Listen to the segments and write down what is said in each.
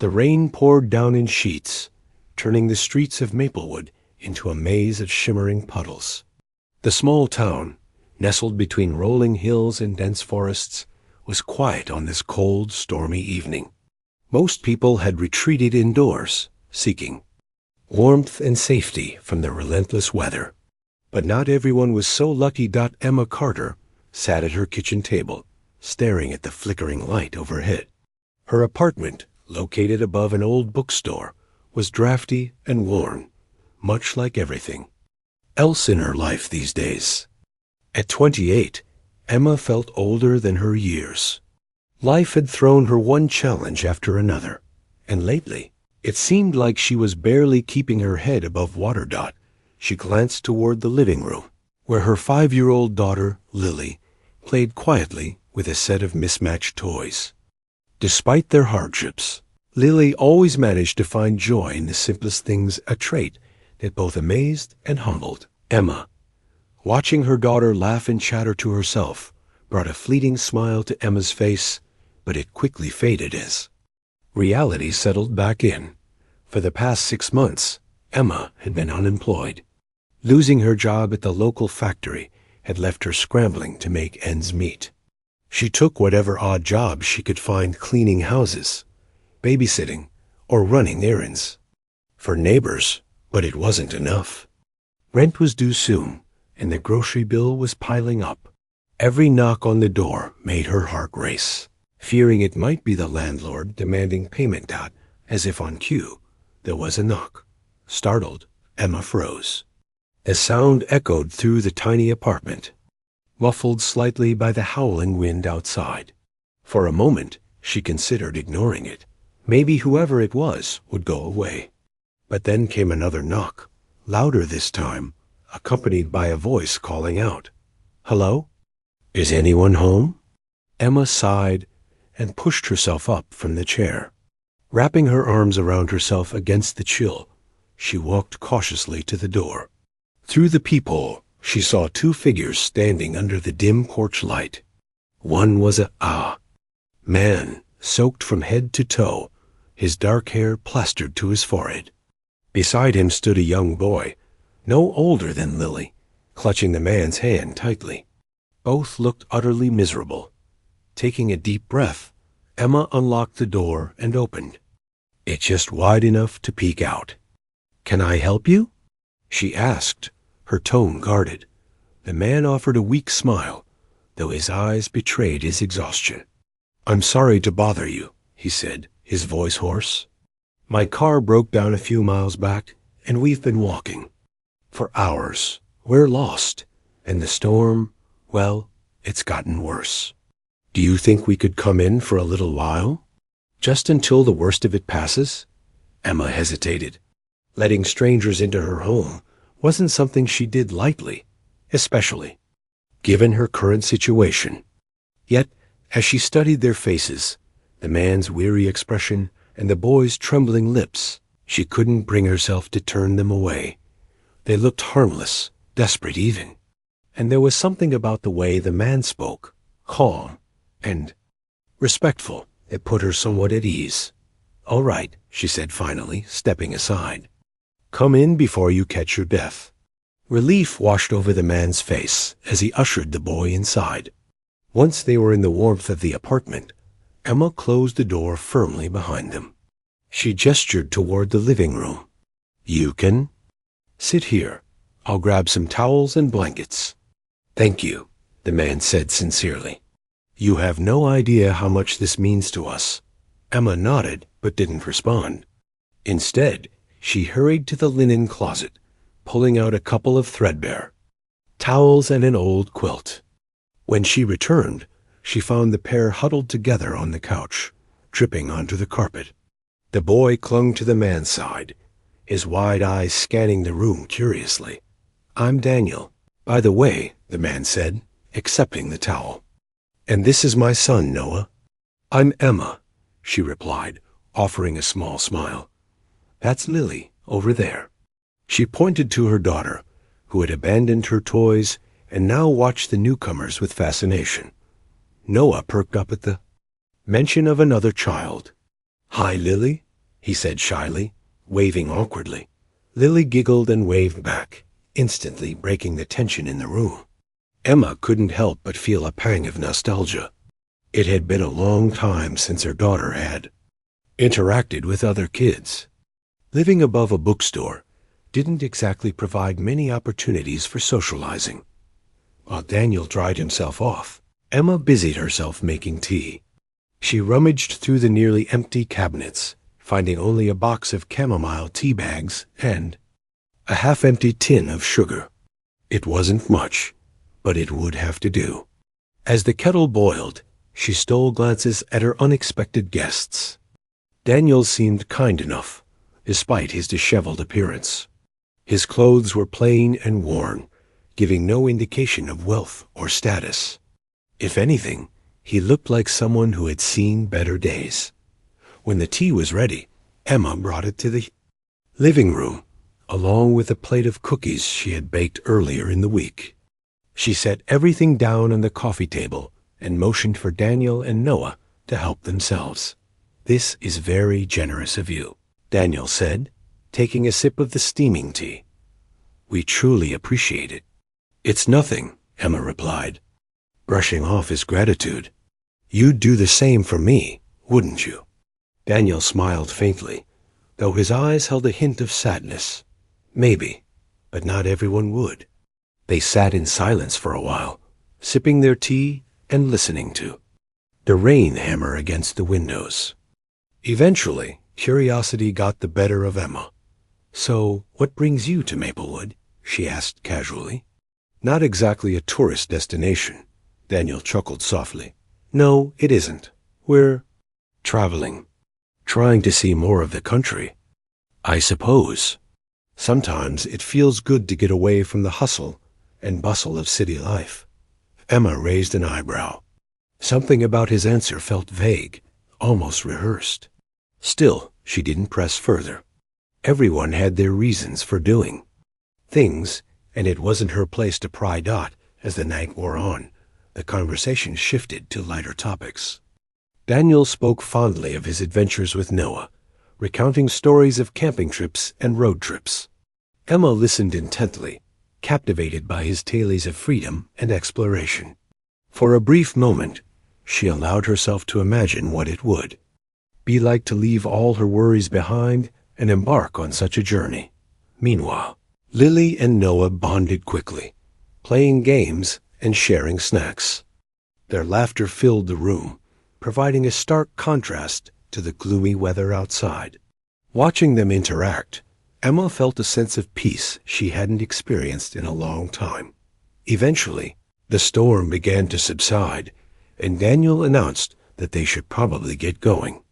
The rain poured down in sheets, turning the streets of Maplewood into a maze of shimmering puddles. The small town, nestled between rolling hills and dense forests, was quiet on this cold, stormy evening. Most people had retreated indoors, seeking warmth and safety from the relentless weather. But not everyone was so lucky. Emma Carter sat at her kitchen table, staring at the flickering light overhead. Her apartment, located above an old bookstore, was drafty and worn, much like everything else in her life these days. At 28, Emma felt older than her years. Life had thrown her one challenge after another, and lately, it seemed like she was barely keeping her head above water. She glanced toward the living room, where her 5-year-old daughter, Lily, played quietly with a set of mismatched toys. Despite their hardships, Lily always managed to find joy in the simplest things, a trait that both amazed and humbled Emma. Watching her daughter laugh and chatter to herself brought a fleeting smile to Emma's face, but it quickly faded as reality settled back in. For the past 6 months, Emma had been unemployed. Losing her job at the local factory had left her scrambling to make ends meet. She took whatever odd jobs she could find, cleaning houses, babysitting, or running errands for neighbors, but it wasn't enough. Rent was due soon, and the grocery bill was piling up. Every knock on the door made her heart race, fearing it might be the landlord demanding payment. As if on cue, there was a knock. Startled, Emma froze. A sound echoed through the tiny apartment, muffled slightly by the howling wind outside. For a moment, she considered ignoring it. Maybe whoever it was would go away. But then came another knock, louder this time, accompanied by a voice calling out, "Hello? Is anyone home?" Emma sighed and pushed herself up from the chair. Wrapping her arms around herself against the chill, she walked cautiously to the door. Through the peephole, she saw 2 figures standing under the dim porch light. One was a man, soaked from head to toe, his dark hair plastered to his forehead. Beside him stood a young boy, no older than Lily, clutching the man's hand tightly. Both looked utterly miserable. Taking a deep breath, Emma unlocked the door and opened it just wide enough to peek out. "Can I help you?" she asked, her tone guarded. The man offered a weak smile, though his eyes betrayed his exhaustion. "I'm sorry to bother you," he said, his voice hoarse. "My car broke down a few miles back, and we've been walking for hours. We're lost, and the storm, well, it's gotten worse. Do you think we could come in for a little while? Just until the worst of it passes?" Emma hesitated. Letting strangers into her home wasn't something she did lightly, especially given her current situation. Yet, as she studied their faces, the man's weary expression and the boy's trembling lips, she couldn't bring herself to turn them away. They looked harmless, desperate even. And there was something about the way the man spoke, calm and respectful, that put her somewhat at ease. "All right," she said finally, stepping aside. "Come in before you catch your death." Relief washed over the man's face as he ushered the boy inside. Once they were in the warmth of the apartment, Emma closed the door firmly behind them. She gestured toward the living room. "You can sit here. I'll grab some towels and blankets." "Thank you," the man said sincerely. "You have no idea how much this means to us." Emma nodded but didn't respond. Instead, she hurried to the linen closet, pulling out a couple of threadbare towels and an old quilt. When she returned, she found the pair huddled together on the couch, dripping onto the carpet. The boy clung to the man's side, his wide eyes scanning the room curiously. "I'm Daniel, by the way," the man said, accepting the towel. "And this is my son, Noah." "I'm Emma," she replied, offering a small smile. "That's Lily, over there." She pointed to her daughter, who had abandoned her toys and now watched the newcomers with fascination. Noah perked up at the mention of another child. "Hi, Lily," he said shyly, waving awkwardly. Lily giggled and waved back, instantly breaking the tension in the room. Emma couldn't help but feel a pang of nostalgia. It had been a long time since her daughter had interacted with other kids. Living above a bookstore didn't exactly provide many opportunities for socializing. While Daniel dried himself off, Emma busied herself making tea. She rummaged through the nearly empty cabinets, finding only a box of chamomile tea bags and a half-empty tin of sugar. It wasn't much, but it would have to do. As the kettle boiled, she stole glances at her unexpected guests. Daniel seemed kind enough, despite his disheveled appearance. His clothes were plain and worn, giving no indication of wealth or status. If anything, he looked like someone who had seen better days. When the tea was ready, Emma brought it to the living room, along with a plate of cookies she had baked earlier in the week. She set everything down on the coffee table and motioned for Daniel and Noah to help themselves. "This is very generous of you," Daniel said, taking a sip of the steaming tea. "We truly appreciate it." "It's nothing," Emma replied, brushing off his gratitude. "You'd do the same for me, wouldn't you?" Daniel smiled faintly, though his eyes held a hint of sadness. Maybe, but not everyone would. They sat in silence for a while, sipping their tea and listening to the rain hammer against the windows. Eventually, curiosity got the better of Emma. "So, what brings you to Maplewood?" she asked casually. "Not exactly a tourist destination," Daniel chuckled softly. "No, it isn't. We're traveling, trying to see more of the country. I suppose. Sometimes it feels good to get away from the hustle and bustle of city life." Emma raised an eyebrow. Something about his answer felt vague, almost rehearsed. Still, she didn't press further. Everyone had their reasons for doing things, and it wasn't her place to pry. As the night wore on, the conversation shifted to lighter topics. Daniel spoke fondly of his adventures with Noah, recounting stories of camping trips and road trips. Emma listened intently, captivated by his tales of freedom and exploration. For a brief moment, she allowed herself to imagine what it would be like to leave all her worries behind and embark on such a journey. Meanwhile, Lily and Noah bonded quickly, playing games and sharing snacks. Their laughter filled the room, providing a stark contrast to the gloomy weather outside. Watching them interact, Emma felt a sense of peace she hadn't experienced in a long time. Eventually, the storm began to subside, and Daniel announced that they should probably get going.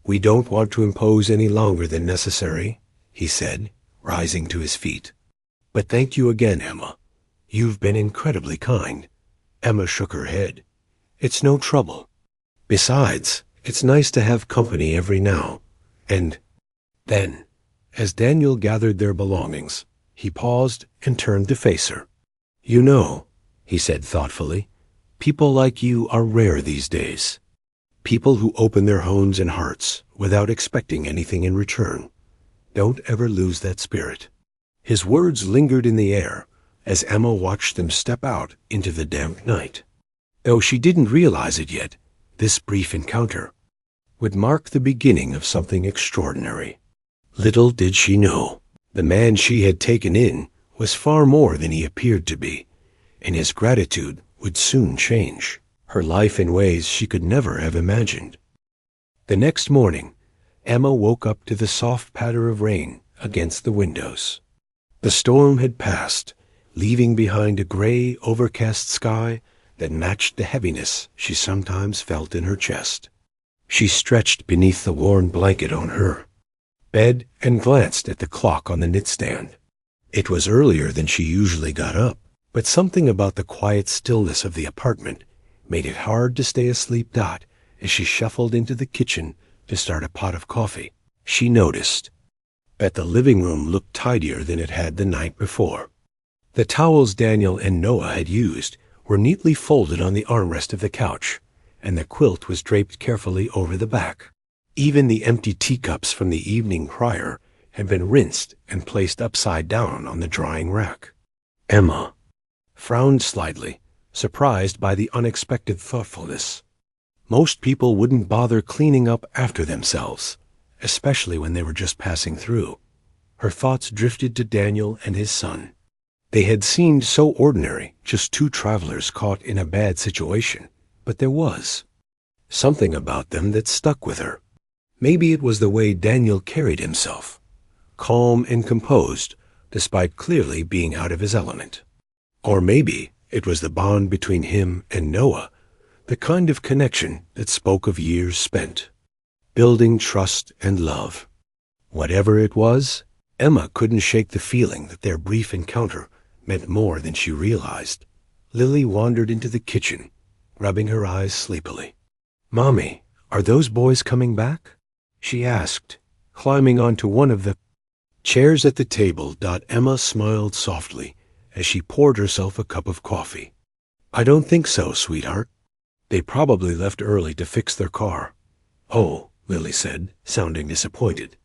"We don't want to impose any longer than necessary," he said, rising to his feet. "But thank you again, Emma. You've been incredibly kind." Emma shook her head. "It's no trouble. Besides, it's nice to have company every now and then." As Daniel gathered their belongings, he paused and turned to face her. "You know," he said thoughtfully, "people like you are rare these days. People who open their homes and hearts without expecting anything in return. Don't ever lose that spirit." His words lingered in the air as Emma watched them step out into the damp night. Though she didn't realize it yet, this brief encounter would mark the beginning of something extraordinary. Little did she know, the man she had taken in was far more than he appeared to be, and his gratitude would soon change her life in ways she could never have imagined. The next morning, Emma woke up to the soft patter of rain against the windows. The storm had passed, leaving behind a gray, overcast sky that matched the heaviness she sometimes felt in her chest. She stretched beneath the worn blanket on her bed and glanced at the clock on the knitstand. It was earlier than she usually got up, but something about the quiet stillness of the apartment made it hard to stay asleep. As she shuffled into the kitchen to start a pot of coffee, she noticed that the living room looked tidier than it had the night before. The towels Daniel and Noah had used were neatly folded on the armrest of the couch, and the quilt was draped carefully over the back. Even the empty teacups from the evening prior had been rinsed and placed upside down on the drying rack. Emma frowned slightly, surprised by the unexpected thoughtfulness. Most people wouldn't bother cleaning up after themselves, especially when they were just passing through. Her thoughts drifted to Daniel and his son. They had seemed so ordinary, just two travelers caught in a bad situation, but there was something about them that stuck with her. Maybe it was the way Daniel carried himself, calm and composed, despite clearly being out of his element. Or maybe it was the bond between him and Noah, the kind of connection that spoke of years spent, building trust and love. Whatever it was, Emma couldn't shake the feeling that their brief encounter meant more than she realized. Lily wandered into the kitchen, rubbing her eyes sleepily. "Mommy, are those boys coming back?" she asked, climbing onto one of the chairs at the table. Emma smiled softly as she poured herself a cup of coffee. "I don't think so, sweetheart. They probably left early to fix their car." "Oh," Lily said, sounding disappointed.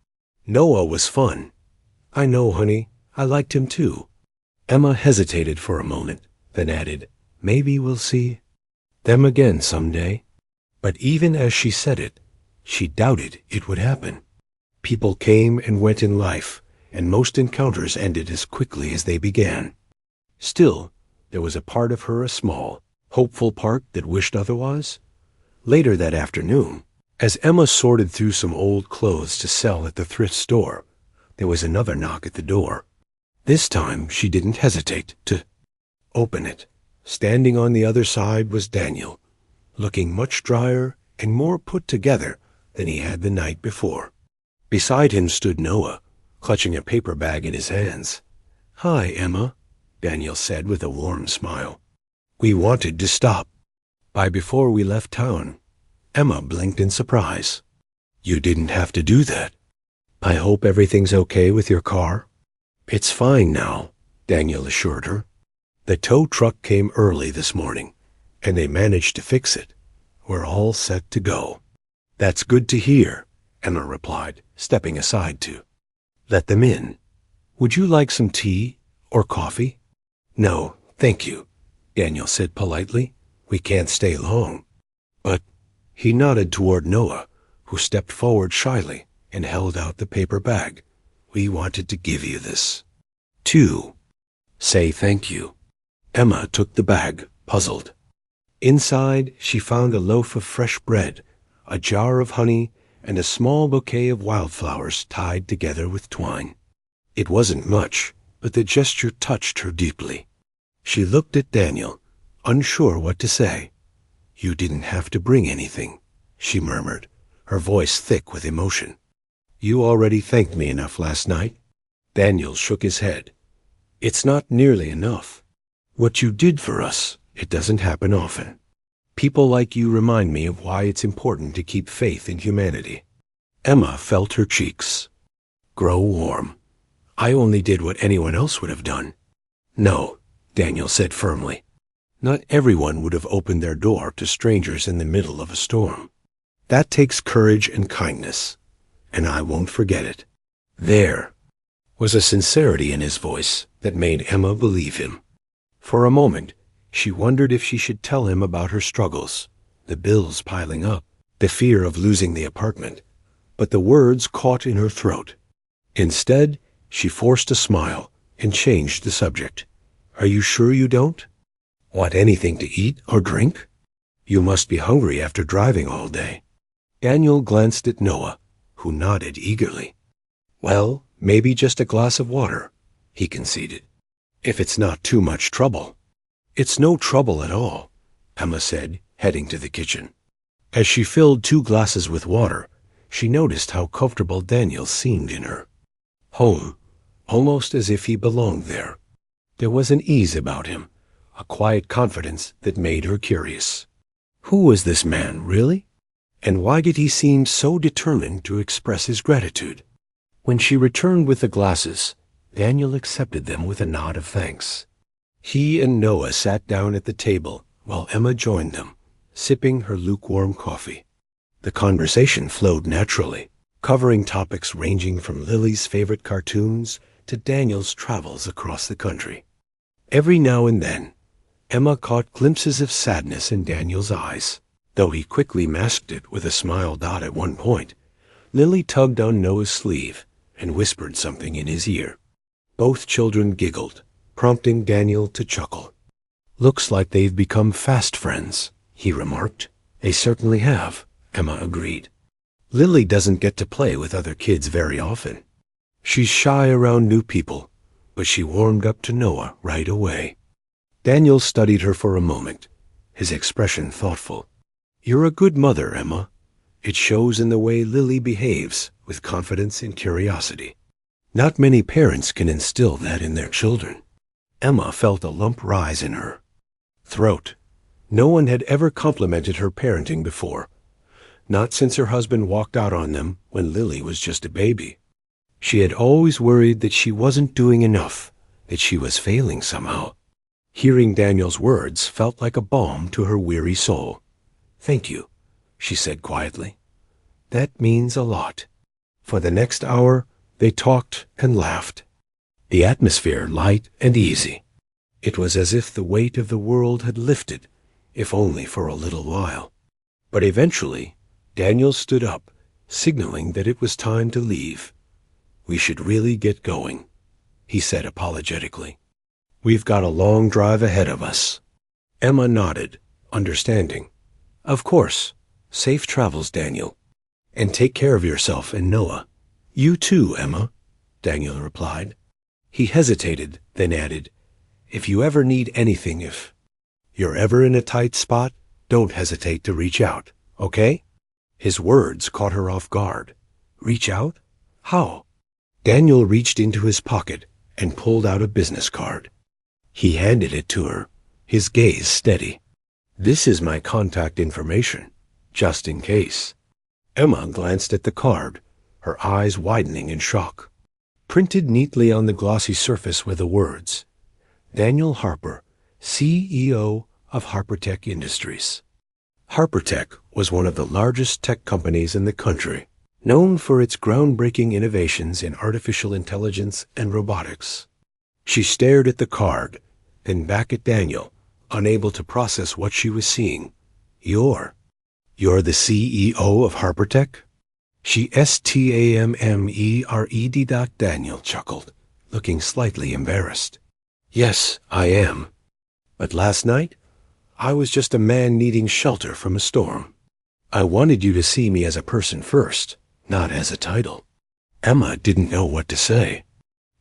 "Noah was fun." "I know, honey. I liked him too." Emma hesitated for a moment, then added, "Maybe we'll see them again someday." But even as she said it, she doubted it would happen. People came and went in life, and most encounters ended as quickly as they began. Still, there was a part of her, a small, hopeful part, that wished otherwise. Later that afternoon, as Emma sorted through some old clothes to sell at the thrift store, there was another knock at the door. This time she didn't hesitate to open it. Standing on the other side was Daniel, looking much drier and more put together than he had the night before. Beside him stood Noah, clutching a paper bag in his hands. "Hi, Emma," Daniel said with a warm smile. "We wanted to stop by before we left town." Emma blinked in surprise. "You didn't have to do that. I hope everything's okay with your car." "It's fine now," Daniel assured her. "The tow truck came early this morning, and they managed to fix it. We're all set to go." "That's good to hear," Emma replied, stepping aside to let them in. "Would you like some tea or coffee?" "No, thank you," Daniel said politely. "We can't stay long." "But—" he nodded toward Noah, who stepped forward shyly and held out the paper bag. "We wanted to give you this, too. Say thank you." Emma took the bag, puzzled. Inside, she found a loaf of fresh bread, a jar of honey, and a small bouquet of wildflowers tied together with twine. It wasn't much, but the gesture touched her deeply. She looked at Daniel, unsure what to say. "You didn't have to bring anything," she murmured, her voice thick with emotion. "You already thanked me enough last night." Daniel shook his head. "It's not nearly enough. What you did for us, it doesn't happen often. People like you remind me of why it's important to keep faith in humanity." Emma felt her cheeks grow warm. "I only did what anyone else would have done." "No," Daniel said firmly. "Not everyone would have opened their door to strangers in the middle of a storm. That takes courage and kindness, and I won't forget it." There was a sincerity in his voice that made Emma believe him. For a moment, she wondered if she should tell him about her struggles, the bills piling up, the fear of losing the apartment, but the words caught in her throat. Instead, she forced a smile and changed the subject. "Are you sure you don't want anything to eat or drink? You must be hungry after driving all day." Daniel glanced at Noah, who nodded eagerly. "Well, maybe just a glass of water," he conceded, "if it's not too much trouble." "It's no trouble at all," Emma said, heading to the kitchen. As she filled 2 glasses with water, she noticed how comfortable Daniel seemed in her. Home, almost as if he belonged there. There was an ease about him, a quiet confidence that made her curious. Who was this man, really? And why did he seem so determined to express his gratitude? When she returned with the glasses, Daniel accepted them with a nod of thanks. He and Noah sat down at the table while Emma joined them, sipping her lukewarm coffee. The conversation flowed naturally, covering topics ranging from Lily's favorite cartoons to Daniel's travels across the country. Every now and then, Emma caught glimpses of sadness in Daniel's eyes. Though he quickly masked it with a smile. At one point, Lily tugged on Noah's sleeve and whispered something in his ear. Both children giggled, prompting Daniel to chuckle. "Looks like they've become fast friends," he remarked. "They certainly have," Emma agreed. "Lily doesn't get to play with other kids very often. She's shy around new people, but she warmed up to Noah right away." Daniel studied her for a moment, his expression thoughtful. "You're a good mother, Emma. It shows in the way Lily behaves, with confidence and curiosity. Not many parents can instill that in their children." Emma felt a lump rise in her throat. No one had ever complimented her parenting before, not since her husband walked out on them when Lily was just a baby. She had always worried that she wasn't doing enough, that she was failing somehow. Hearing Daniel's words felt like a balm to her weary soul. "Thank you," she said quietly. "That means a lot." For the next hour, they talked and laughed, the atmosphere light and easy. It was as if the weight of the world had lifted, if only for a little while. But eventually, Daniel stood up, signaling that it was time to leave. "We should really get going," he said apologetically. "We've got a long drive ahead of us." Emma nodded, understanding. "Of course. Safe travels, Daniel. And take care of yourself and Noah." "You too, Emma," Daniel replied. He hesitated, then added, "If you ever need anything, if you're ever in a tight spot, don't hesitate to reach out, okay?" His words caught her off guard. "Reach out? How?" Daniel reached into his pocket and pulled out a business card. He handed it to her, his gaze steady. "This is my contact information, just in case." Emma glanced at the card, her eyes widening in shock. Printed neatly on the glossy surface were the words, "Daniel Harper, CEO of Harpertech Industries." Harpertech was one of the largest tech companies in the country, known for its groundbreaking innovations in artificial intelligence and robotics. She stared at the card, then back at Daniel, unable to process what she was seeing. You're the CEO of Harpertech?" She stammered. Daniel chuckled, looking slightly embarrassed. "Yes, I am. But last night, I was just a man needing shelter from a storm. I wanted you to see me as a person first, not as a title." Emma didn't know what to say.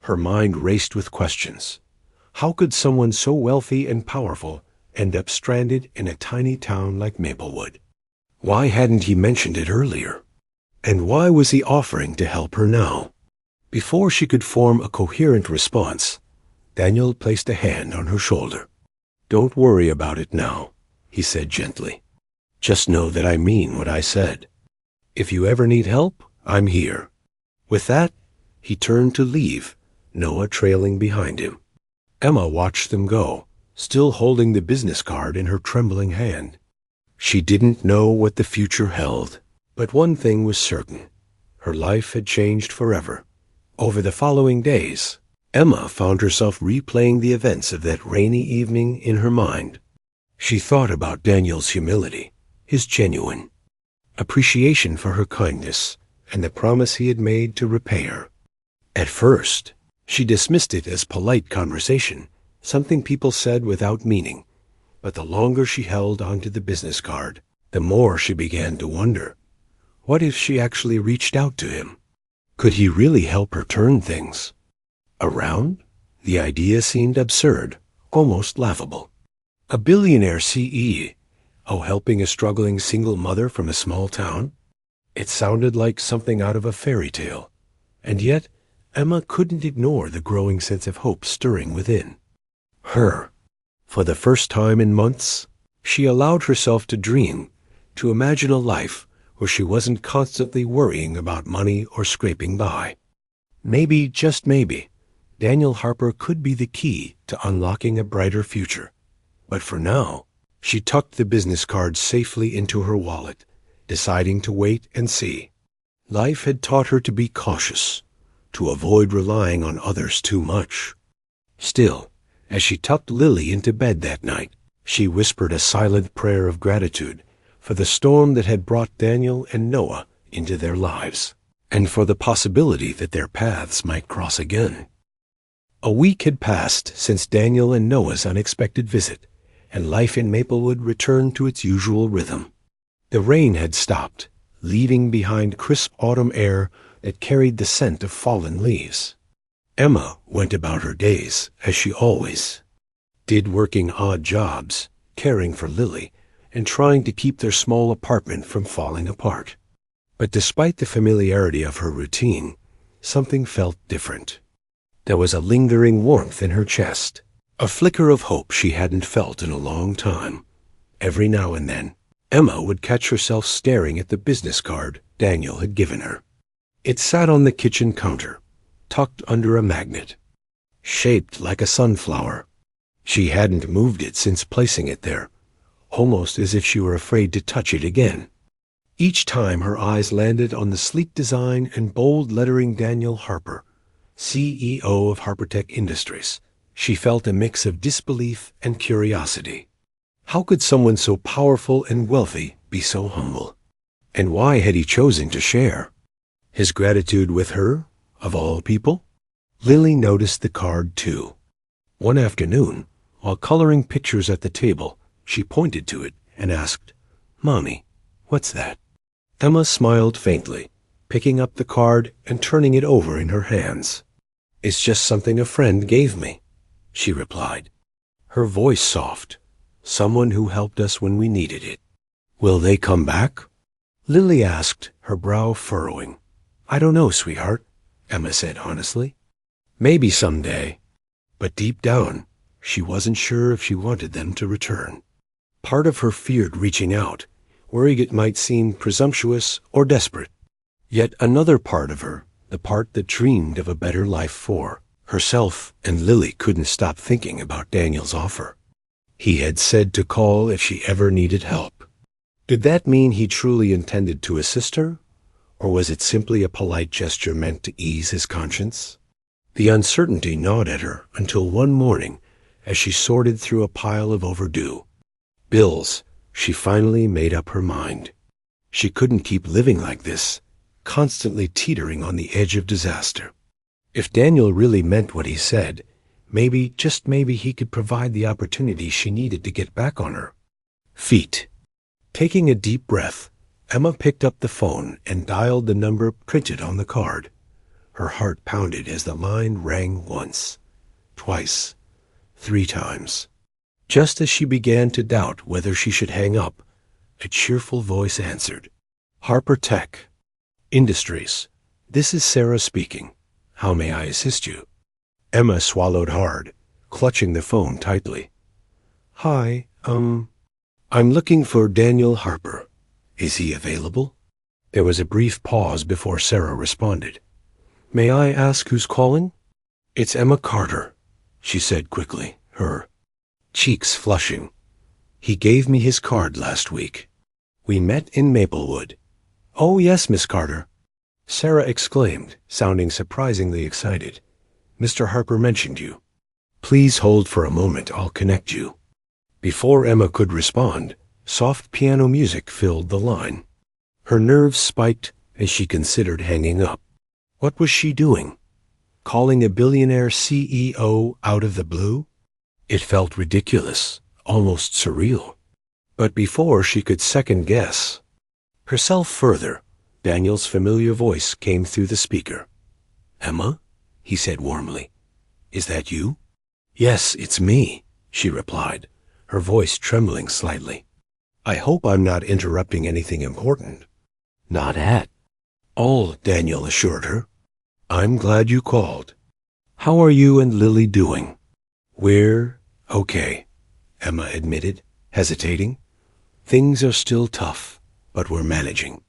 Her mind raced with questions. How could someone so wealthy and powerful end up stranded in a tiny town like Maplewood? Why hadn't he mentioned it earlier? And why was he offering to help her now? Before she could form a coherent response, Daniel placed a hand on her shoulder. "Don't worry about it now," he said gently. "Just know that I mean what I said. If you ever need help, I'm here." With that, he turned to leave, Noah trailing behind him. Emma watched them go, still holding the business card in her trembling hand. She didn't know what the future held, but one thing was certain. Her life had changed forever. Over the following days, Emma found herself replaying the events of that rainy evening in her mind. She thought about Daniel's humility, his genuine appreciation for her kindness, and the promise he had made to repay her. At first, she dismissed it as polite conversation, something people said without meaning. But the longer she held onto the business card, the more she began to wonder. What if she actually reached out to him? Could he really help her turn things around? The idea seemed absurd, almost laughable. A billionaire CEO, helping a struggling single mother from a small town? It sounded like something out of a fairy tale. And yet, Emma couldn't ignore the growing sense of hope stirring within her. For the first time in months, she allowed herself to dream, to imagine a life where she wasn't constantly worrying about money or scraping by. Maybe, just maybe, Daniel Harper could be the key to unlocking a brighter future. But for now, she tucked the business card safely into her wallet, deciding to wait and see. Life had taught her to be cautious, to avoid relying on others too much. Still, as she tucked Lily into bed that night, she whispered a silent prayer of gratitude for the storm that had brought Daniel and Noah into their lives, and for the possibility that their paths might cross again. A week had passed since Daniel and Noah's unexpected visit, and life in Maplewood returned to its usual rhythm. The rain had stopped, leaving behind crisp autumn air that carried the scent of fallen leaves. Emma went about her days as she always did, working odd jobs, caring for Lily, and trying to keep their small apartment from falling apart. But despite the familiarity of her routine, something felt different. There was a lingering warmth in her chest, a flicker of hope she hadn't felt in a long time. Every now and then, Emma would catch herself staring at the business card Daniel had given her. It sat on the kitchen counter, tucked under a magnet, shaped like a sunflower. She hadn't moved it since placing it there, almost as if she were afraid to touch it again. Each time her eyes landed on the sleek design and bold lettering Daniel Harper, CEO of Harpertech Industries, she felt a mix of disbelief and curiosity. How could someone so powerful and wealthy be so humble? And why had he chosen to share his gratitude with her, of all people? Lily noticed the card too. One afternoon, while coloring pictures at the table, she pointed to it and asked, "Mommy, what's that?" Emma smiled faintly, picking up the card and turning it over in her hands. "It's just something a friend gave me," she replied, her voice soft. "Someone who helped us when we needed it." "Will they come back?" Lily asked, her brow furrowing. "I don't know, sweetheart," Emma said honestly. "Maybe someday." But deep down, she wasn't sure if she wanted them to return. Part of her feared reaching out, worried it might seem presumptuous or desperate. Yet another part of her, the part that dreamed of a better life for herself and Lily, couldn't stop thinking about Daniel's offer. He had said to call if she ever needed help. Did that mean he truly intended to assist her, or was it simply a polite gesture meant to ease his conscience? The uncertainty gnawed at her until one morning, as she sorted through a pile of overdue bills, she finally made up her mind. She couldn't keep living like this, constantly teetering on the edge of disaster. If Daniel really meant what he said, maybe, just maybe, he could provide the opportunity she needed to get back on her feet. Taking a deep breath, Emma picked up the phone and dialed the number printed on the card. Her heart pounded as the line rang once, twice, 3 times. Just as she began to doubt whether she should hang up, a cheerful voice answered. "Harpertech Industries. This is Sarah speaking. How may I assist you?" Emma swallowed hard, clutching the phone tightly. "Hi, I'm looking for Daniel Harper. Is he available?" There was a brief pause before Sarah responded. "May I ask who's calling?" "It's Emma Carter," she said quickly, her cheeks flushing. "He gave me his card last week. We met in Maplewood." "Oh, yes, Miss Carter," Sarah exclaimed, sounding surprisingly excited. "Mr. Harper mentioned you. Please hold for a moment, I'll connect you." Before Emma could respond, soft piano music filled the line. Her nerves spiked as she considered hanging up. What was she doing? Calling a billionaire CEO out of the blue? It felt ridiculous, almost surreal. But before she could second-guess herself further, Daniel's familiar voice came through the speaker. "Emma?" he said warmly. "Is that you?" "Yes, it's me," she replied, her voice trembling slightly. "I hope I'm not interrupting anything important." "Not at all," Daniel assured her. "I'm glad you called. How are you and Lily doing?" "We're okay," Emma admitted, hesitating. "Things are still tough, but we're managing."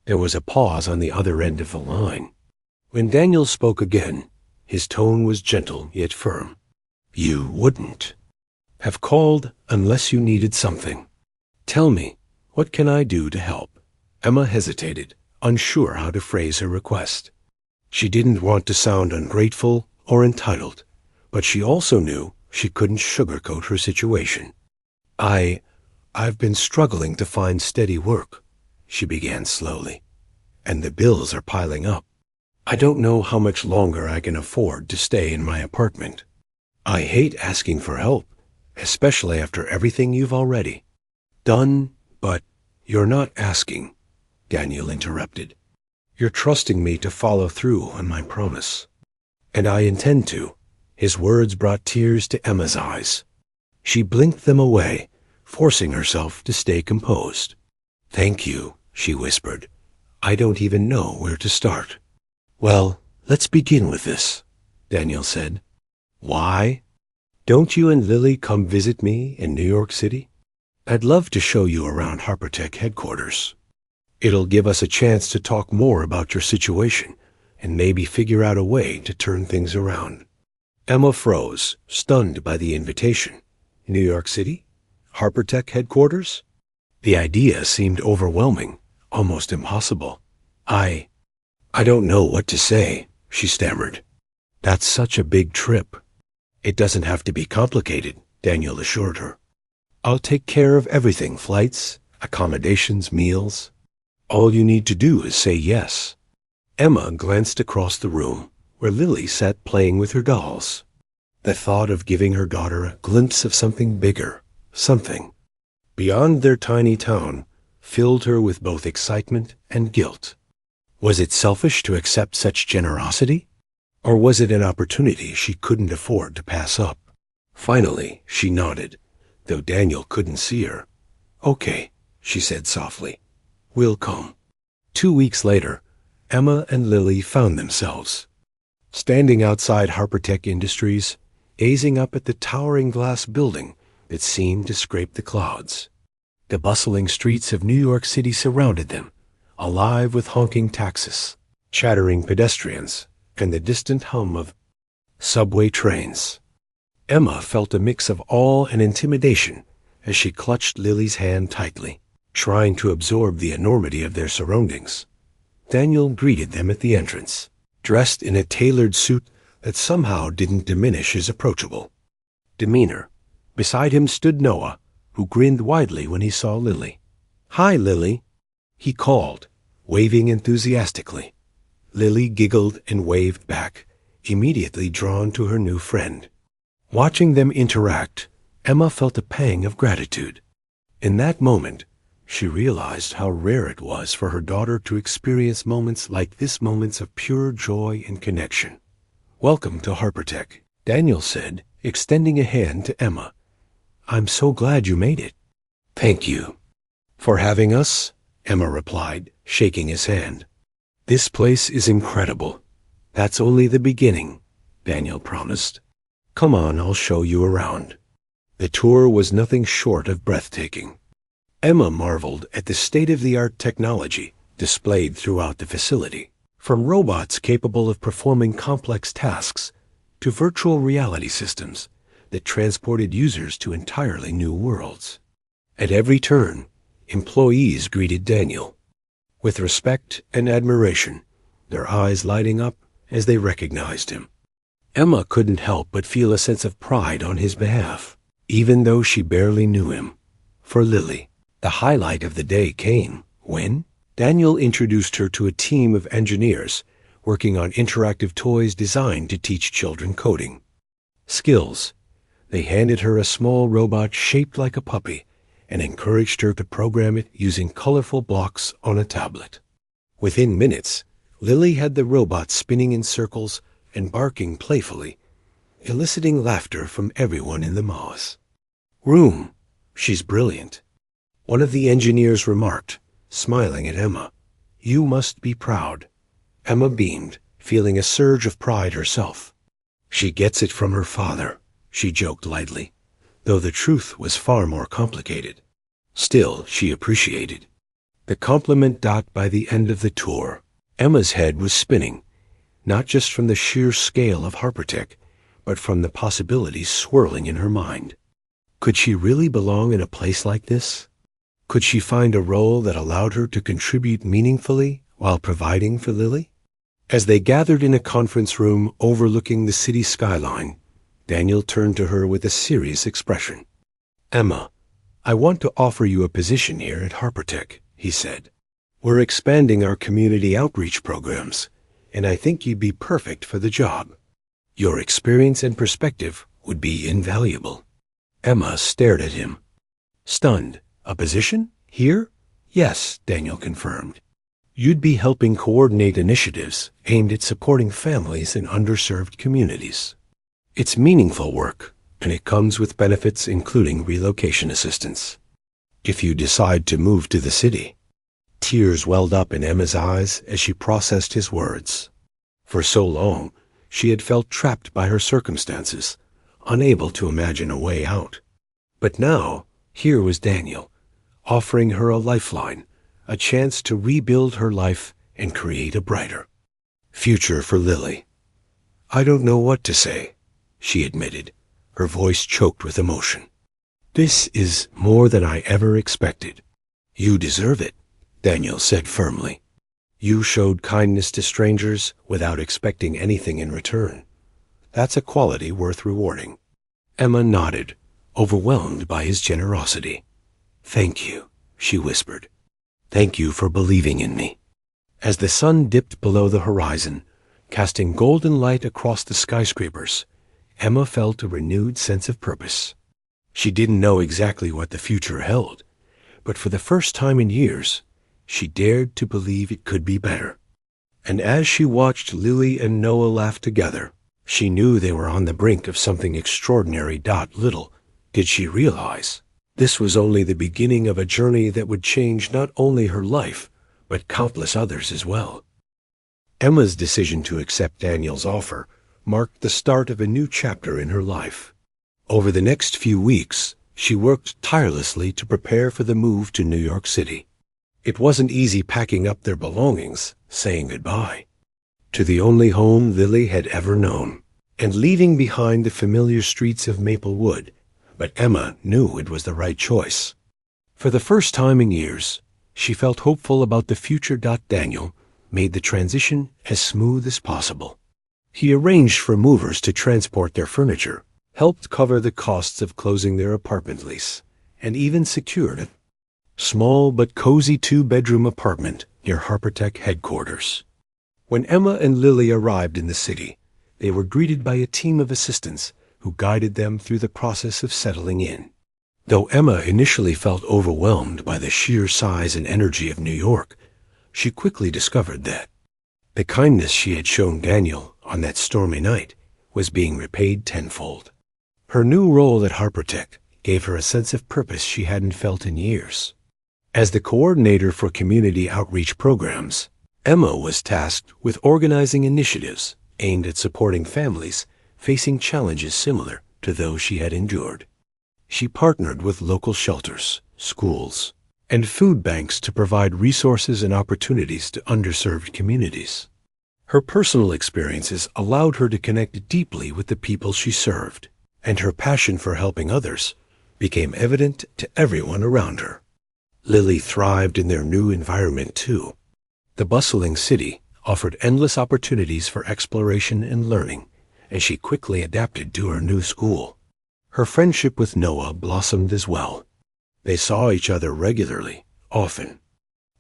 There was a pause on the other end of the line. When Daniel spoke again, his tone was gentle yet firm. "You wouldn't have called unless you needed something. Tell me, what can I do to help?" Emma hesitated, unsure how to phrase her request. She didn't want to sound ungrateful or entitled, but she also knew she couldn't sugarcoat her situation. I've been struggling to find steady work, she began slowly, and the bills are piling up. I don't know how much longer I can afford to stay in my apartment. I hate asking for help, especially after everything you've already done, but you're not asking, Daniel interrupted. You're trusting me to follow through on my promise. And I intend to. His words brought tears to Emma's eyes. She blinked them away, forcing herself to stay composed. Thank you, she whispered. I don't even know where to start. Well, let's begin with this, Daniel said. Why? Don't you and Lily come visit me in New York City? I'd love to show you around Harpertech headquarters. It'll give us a chance to talk more about your situation and maybe figure out a way to turn things around. Emma froze, stunned by the invitation. New York City? Harpertech headquarters? The idea seemed overwhelming, almost impossible. I don't know what to say, she stammered. That's such a big trip. It doesn't have to be complicated, Daniel assured her. I'll take care of everything, flights, accommodations, meals. All you need to do is say yes. Emma glanced across the room, where Lily sat playing with her dolls. The thought of giving her daughter a glimpse of something bigger, something beyond their tiny town, filled her with both excitement and guilt. Was it selfish to accept such generosity? Or was it an opportunity she couldn't afford to pass up? Finally, she nodded, though Daniel couldn't see her. Okay, she said softly. We'll come. 2 weeks later, Emma and Lily found themselves standing outside Harpertech Industries, gazing up at the towering glass building that seemed to scrape the clouds. The bustling streets of New York City surrounded them, alive with honking taxis, chattering pedestrians, and the distant hum of subway trains. Emma felt a mix of awe and intimidation as she clutched Lily's hand tightly, trying to absorb the enormity of their surroundings. Daniel greeted them at the entrance, dressed in a tailored suit that somehow didn't diminish his approachable demeanor. Beside him stood Noah, who grinned widely when he saw Lily. Hi, Lily, he called, waving enthusiastically. Lily giggled and waved back, immediately drawn to her new friend. Watching them interact, Emma felt a pang of gratitude. In that moment, she realized how rare it was for her daughter to experience moments like this, moments of pure joy and connection. Welcome to Harpertech, Daniel said, extending a hand to Emma. I'm so glad you made it. Thank you for having us, Emma replied, shaking his hand. This place is incredible. That's only the beginning, Daniel promised. Come on, I'll show you around. The tour was nothing short of breathtaking. Emma marveled at the state-of-the-art technology displayed throughout the facility, from robots capable of performing complex tasks to virtual reality systems that transported users to entirely new worlds. At every turn, employees greeted Daniel with respect and admiration, their eyes lighting up as they recognized him. Emma couldn't help but feel a sense of pride on his behalf, even though she barely knew him. For Lily, the highlight of the day came when Daniel introduced her to a team of engineers working on interactive toys designed to teach children coding skills. They handed her a small robot shaped like a puppy and encouraged her to program it using colorful blocks on a tablet. Within minutes, Lily had the robot spinning in circles and barking playfully, eliciting laughter from everyone in the Moz room. She's brilliant, one of the engineers remarked, smiling at Emma. You must be proud. Emma beamed, feeling a surge of pride herself. She gets it from her father, she joked lightly, though the truth was far more complicated. Still, she appreciated the compliment. By the end of the tour, Emma's head was spinning, not just from the sheer scale of Harpertech, but from the possibilities swirling in her mind. Could she really belong in a place like this? Could she find a role that allowed her to contribute meaningfully while providing for Lily? As they gathered in a conference room overlooking the city skyline, Daniel turned to her with a serious expression. "Emma, I want to offer you a position here at Harpertech," he said. "We're expanding our community outreach programs, and I think you'd be perfect for the job. Your experience and perspective would be invaluable." Emma stared at him, stunned. "A position? Here?" "Yes," Daniel confirmed. "You'd be helping coordinate initiatives aimed at supporting families in underserved communities. It's meaningful work, and it comes with benefits including relocation assistance. If you decide to move to the city." Tears welled up in Emma's eyes as she processed his words. For so long, she had felt trapped by her circumstances, unable to imagine a way out. But now, here was Daniel, offering her a lifeline, a chance to rebuild her life and create a brighter future for Lily. "I don't know what to say," she admitted, her voice choked with emotion. "This is more than I ever expected." "You deserve it," Daniel said firmly. "You showed kindness to strangers without expecting anything in return. That's a quality worth rewarding." Emma nodded, overwhelmed by his generosity. "Thank you," she whispered. "Thank you for believing in me." As the sun dipped below the horizon, casting golden light across the skyscrapers, Emma felt a renewed sense of purpose. She didn't know exactly what the future held, but for the first time in years, she dared to believe it could be better. And as she watched Lily and Noah laugh together, she knew they were on the brink of something extraordinary. Little did she realize this was only the beginning of a journey that would change not only her life, but countless others as well. Emma's decision to accept Daniel's offer marked the start of a new chapter in her life. Over the next few weeks, she worked tirelessly to prepare for the move to New York City. It wasn't easy packing up their belongings, saying goodbye to the only home Lily had ever known, and leaving behind the familiar streets of Maplewood, but Emma knew it was the right choice. For the first time in years, she felt hopeful about the future. Daniel made the transition as smooth as possible. He arranged for movers to transport their furniture, helped cover the costs of closing their apartment lease, and even secured a small but cozy 2-bedroom apartment near Harpertech headquarters. When Emma and Lily arrived in the city, they were greeted by a team of assistants who guided them through the process of settling in. Though Emma initially felt overwhelmed by the sheer size and energy of New York, she quickly discovered that the kindness she had shown Daniel on that stormy night was being repaid tenfold. Her new role at Harpertech gave her a sense of purpose she hadn't felt in years. As the coordinator for community outreach programs, Emma was tasked with organizing initiatives aimed at supporting families facing challenges similar to those she had endured. She partnered with local shelters, schools, and food banks to provide resources and opportunities to underserved communities. Her personal experiences allowed her to connect deeply with the people she served, and her passion for helping others became evident to everyone around her. Lily thrived in their new environment too. The bustling city offered endless opportunities for exploration and learning, and she quickly adapted to her new school. Her friendship with Noah blossomed as well. They saw each other regularly, often,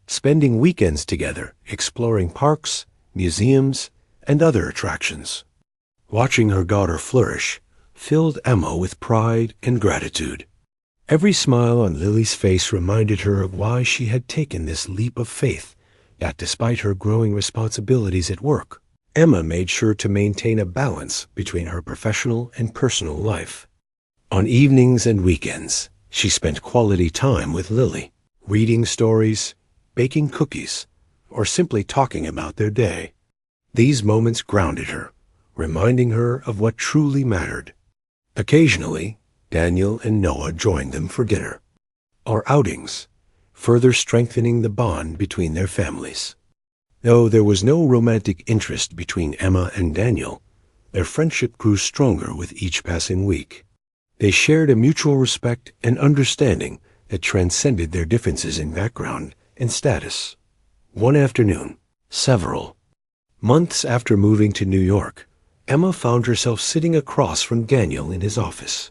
spending weekends together exploring parks, museums, and other attractions. Watching her daughter flourish filled Emma with pride and gratitude. Every smile on Lily's face reminded her of why she had taken this leap of faith, that despite her growing responsibilities at work, Emma made sure to maintain a balance between her professional and personal life. On evenings and weekends, she spent quality time with Lily, reading stories, baking cookies, or simply talking about their day. These moments grounded her, reminding her of what truly mattered. Occasionally, Daniel and Noah joined them for dinner or outings, further strengthening the bond between their families. Though there was no romantic interest between Emma and Daniel, their friendship grew stronger with each passing week. They shared a mutual respect and understanding that transcended their differences in background and status. One afternoon, several months after moving to New York, Emma found herself sitting across from Daniel in his office.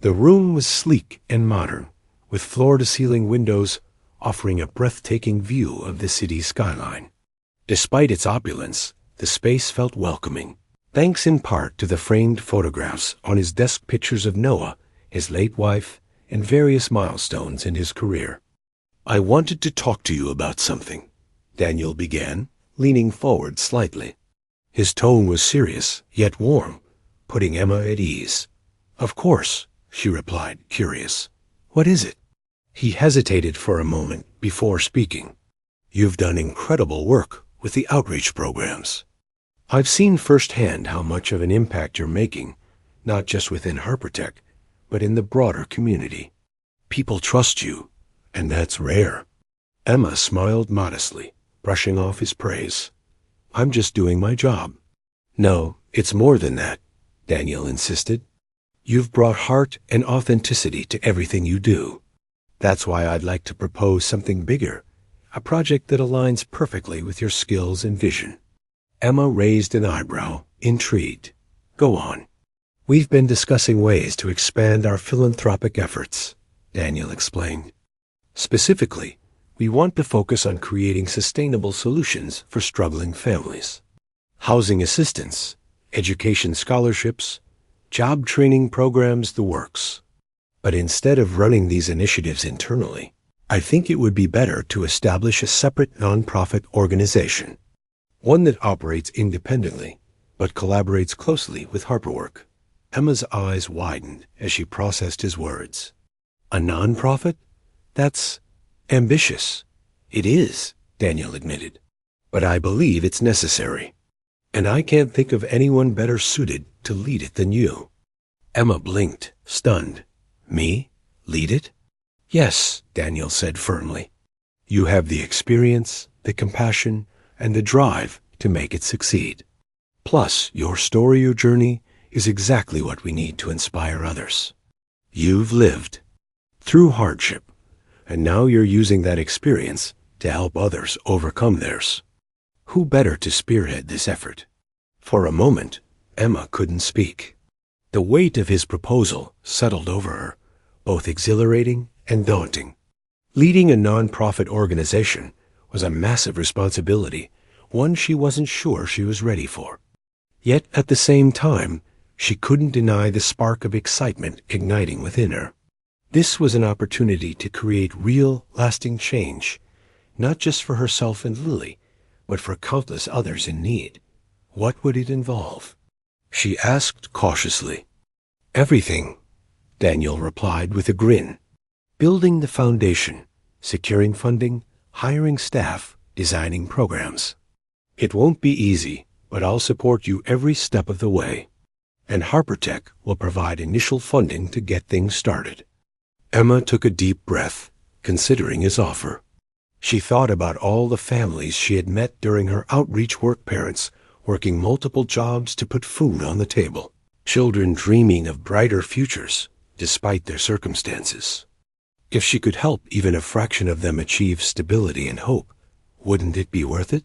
The room was sleek and modern, with floor-to-ceiling windows offering a breathtaking view of the city's skyline. Despite its opulence, the space felt welcoming, thanks in part to the framed photographs on his desk, pictures of Noah, his late wife, and various milestones in his career. "I wanted to talk to you about something," Daniel began, leaning forward slightly. His tone was serious, yet warm, putting Emma at ease. "Of course," she replied, curious. "What is it?" He hesitated for a moment before speaking. "You've done incredible work with the outreach programs. I've seen firsthand how much of an impact you're making, not just within Harpertech, but in the broader community. People trust you, and that's rare." Emma smiled modestly, brushing off his praise. "I'm just doing my job." "No, it's more than that," Daniel insisted. "You've brought heart and authenticity to everything you do. That's why I'd like to propose something bigger, a project that aligns perfectly with your skills and vision." Emma raised an eyebrow, intrigued. "Go on." "We've been discussing ways to expand our philanthropic efforts," Daniel explained. "Specifically, we want to focus on creating sustainable solutions for struggling families. Housing assistance, education scholarships, job training programs, the works. But instead of running these initiatives internally, I think it would be better to establish a separate nonprofit organization, one that operates independently but collaborates closely with Harperwork." Emma's eyes widened as she processed his words. "A nonprofit? That's ambitious." "It is," Daniel admitted, "but I believe it's necessary. And I can't think of anyone better suited to lead it than you." Emma blinked, stunned. "Me? Lead it?" "Yes," Daniel said firmly. "You have the experience, the compassion, and the drive to make it succeed. Plus, your story or journey is exactly what we need to inspire others. You've lived through hardship, and now you're using that experience to help others overcome theirs. Who better to spearhead this effort?" For a moment, Emma couldn't speak. The weight of his proposal settled over her, both exhilarating and daunting. Leading a nonprofit organization was a massive responsibility, one she wasn't sure she was ready for. Yet at the same time, she couldn't deny the spark of excitement igniting within her. This was an opportunity to create real, lasting change, not just for herself and Lily, but for countless others in need. What would it involve? She asked cautiously. "Everything," Daniel replied with a grin. "Building the foundation, securing funding, hiring staff, designing programs. It won't be easy, but I'll support you every step of the way. And Harpertech will provide initial funding to get things started." Emma took a deep breath, considering his offer. She thought about all the families she had met during her outreach work, parents working multiple jobs to put food on the table, children dreaming of brighter futures despite their circumstances. If she could help even a fraction of them achieve stability and hope, wouldn't it be worth it?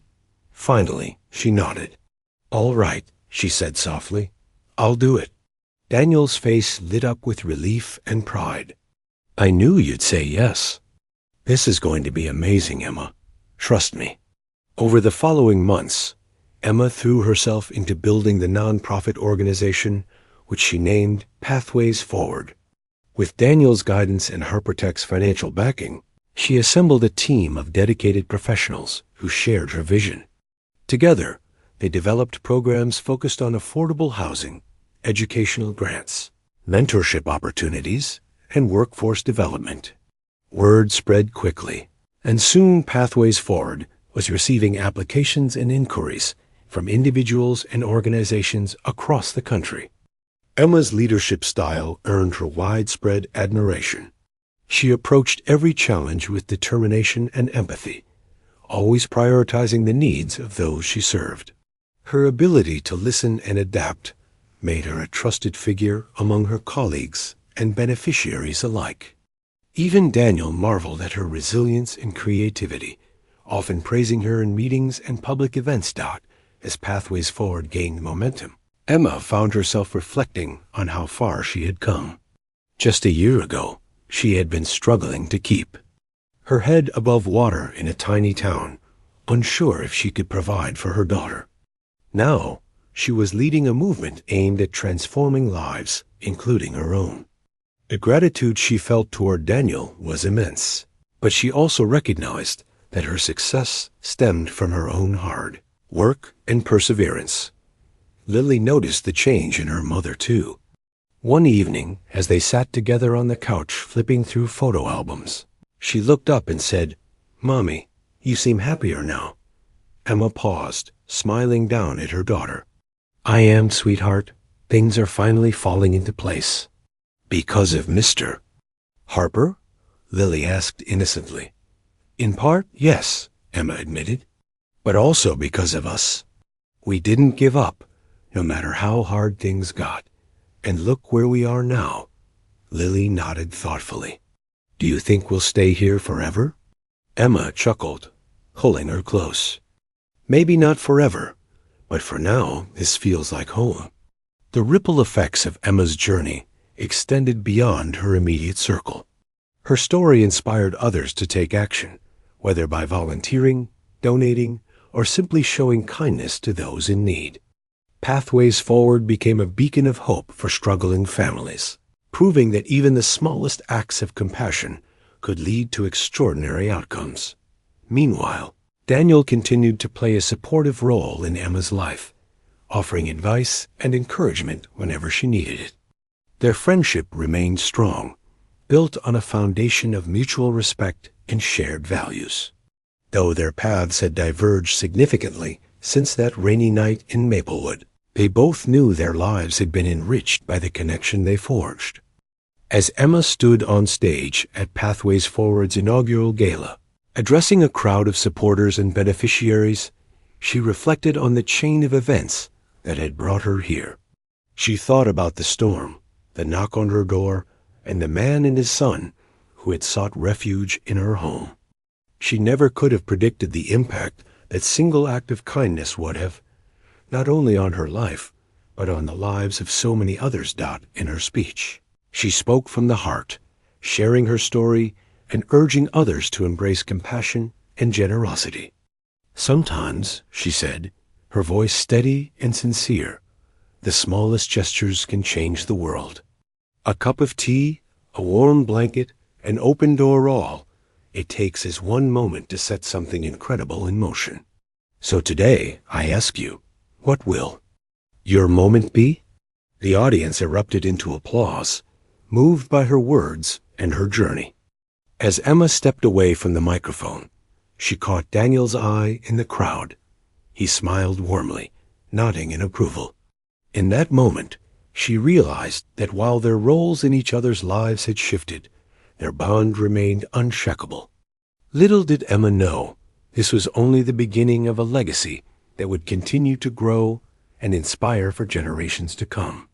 Finally, she nodded. "All right," she said softly. "I'll do it." Daniel's face lit up with relief and pride. "I knew you'd say yes. This is going to be amazing, Emma. Trust me." Over the following months, Emma threw herself into building the nonprofit organization, which she named Pathways Forward. With Daniel's guidance and Harpertech's financial backing, she assembled a team of dedicated professionals who shared her vision. Together, they developed programs focused on affordable housing, educational grants, mentorship opportunities, and workforce development. Word spread quickly, and soon Pathways Forward was receiving applications and inquiries from individuals and organizations across the country. Emma's leadership style earned her widespread admiration. She approached every challenge with determination and empathy, always prioritizing the needs of those she served. Her ability to listen and adapt made her a trusted figure among her colleagues and beneficiaries alike. Even Daniel marveled at her resilience and creativity, often praising her in meetings and public events. As Pathways Forward gained momentum, Emma found herself reflecting on how far she had come. Just a year ago, she had been struggling to keep her head above water in a tiny town, unsure if she could provide for her daughter. Now, she was leading a movement aimed at transforming lives, including her own. The gratitude she felt toward Daniel was immense, but she also recognized that her success stemmed from her own hard work and perseverance. Lily noticed the change in her mother, too. One evening, as they sat together on the couch flipping through photo albums, she looked up and said, "Mommy, you seem happier now." Emma paused, smiling down at her daughter. "I am, sweetheart. Things are finally falling into place." "Because of Mr. Harper?" Lily asked innocently. "In part, yes," Emma admitted, "but also because of us. We didn't give up, no matter how hard things got. And look where we are now." Lily nodded thoughtfully. "Do you think we'll stay here forever?" Emma chuckled, pulling her close. "Maybe not forever, but for now, this feels like home." The ripple effects of Emma's journey extended beyond her immediate circle. Her story inspired others to take action, whether by volunteering, donating, or simply showing kindness to those in need. Pathways Forward became a beacon of hope for struggling families, proving that even the smallest acts of compassion could lead to extraordinary outcomes. Meanwhile, Daniel continued to play a supportive role in Emma's life, offering advice and encouragement whenever she needed it. Their friendship remained strong, built on a foundation of mutual respect and shared values. Though their paths had diverged significantly since that rainy night in Maplewood, they both knew their lives had been enriched by the connection they forged. As Emma stood on stage at Pathways Forward's inaugural gala, addressing a crowd of supporters and beneficiaries, she reflected on the chain of events that had brought her here. She thought about the storm, the knock on her door, and the man and his son who had sought refuge in her home. She never could have predicted the impact that single act of kindness would have, not only on her life, but on the lives of so many others. In her speech, she spoke from the heart, sharing her story and urging others to embrace compassion and generosity. "Sometimes," she said, her voice steady and sincere, "the smallest gestures can change the world. A cup of tea, a warm blanket, an open door, all it takes is one moment to set something incredible in motion. So today, I ask you, what will your moment be?" The audience erupted into applause, moved by her words and her journey. As Emma stepped away from the microphone, she caught Daniel's eye in the crowd. He smiled warmly, nodding in approval. In that moment, she realized that while their roles in each other's lives had shifted, their bond remained unshakable. Little did Emma know, this was only the beginning of a legacy that would continue to grow and inspire for generations to come.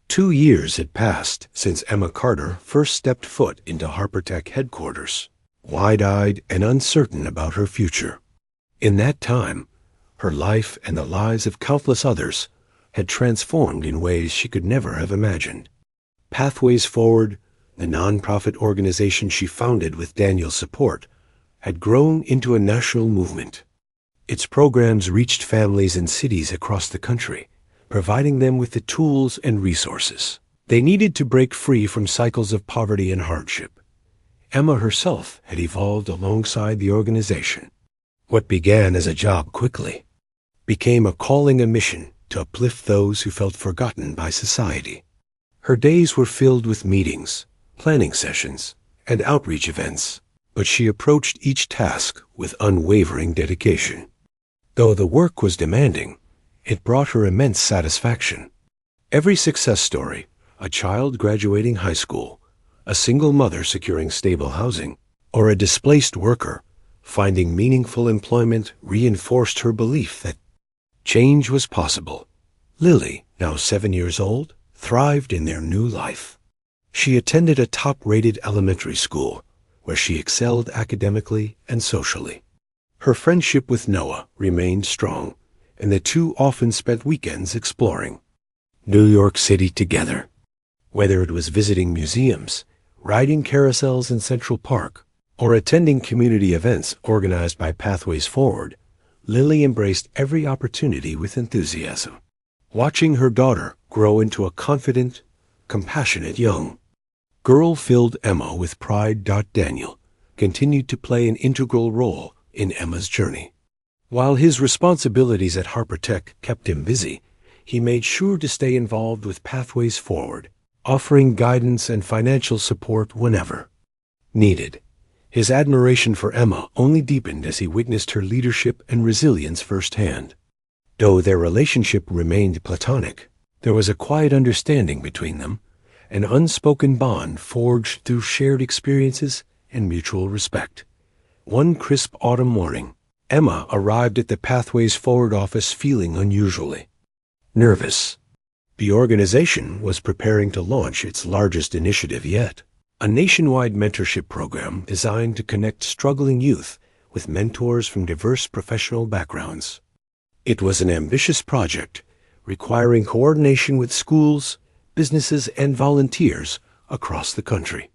2 years had passed since Emma Carter first stepped foot into HarperTech headquarters, wide-eyed and uncertain about her future. In that time, her life and the lives of countless others had transformed in ways she could never have imagined. Pathways Forward, the nonprofit organization she founded with Daniel's support, had grown into a national movement. Its programs reached families in cities across the country, providing them with the tools and resources they needed to break free from cycles of poverty and hardship. Emma herself had evolved alongside the organization. What began as a job quickly became a calling, a mission to uplift those who felt forgotten by society. Her days were filled with meetings, planning sessions, and outreach events, but she approached each task with unwavering dedication. Though the work was demanding, it brought her immense satisfaction. Every success story, a child graduating high school, a single mother securing stable housing, or a displaced worker finding meaningful employment, reinforced her belief that change was possible. Lily, now 7 years old, thrived in their new life. She attended a top-rated elementary school where she excelled academically and socially. Her friendship with Noah remained strong, and the two often spent weekends exploring New York City together. Whether it was visiting museums, riding carousels in Central Park, or attending community events organized by Pathways Forward, Lily embraced every opportunity with enthusiasm. Watching her daughter grow into a confident, compassionate young girl-filled Emma with pride. Daniel continued to play an integral role in Emma's journey. While his responsibilities at Harper Tech kept him busy, he made sure to stay involved with Pathways Forward, offering guidance and financial support whenever needed. His admiration for Emma only deepened as he witnessed her leadership and resilience firsthand. Though their relationship remained platonic, there was a quiet understanding between them, an unspoken bond forged through shared experiences and mutual respect. One crisp autumn morning, Emma arrived at the Pathways Forward office feeling unusually nervous. The organization was preparing to launch its largest initiative yet, a nationwide mentorship program designed to connect struggling youth with mentors from diverse professional backgrounds. It was an ambitious project, requiring coordination with schools, businesses, and volunteers across the country.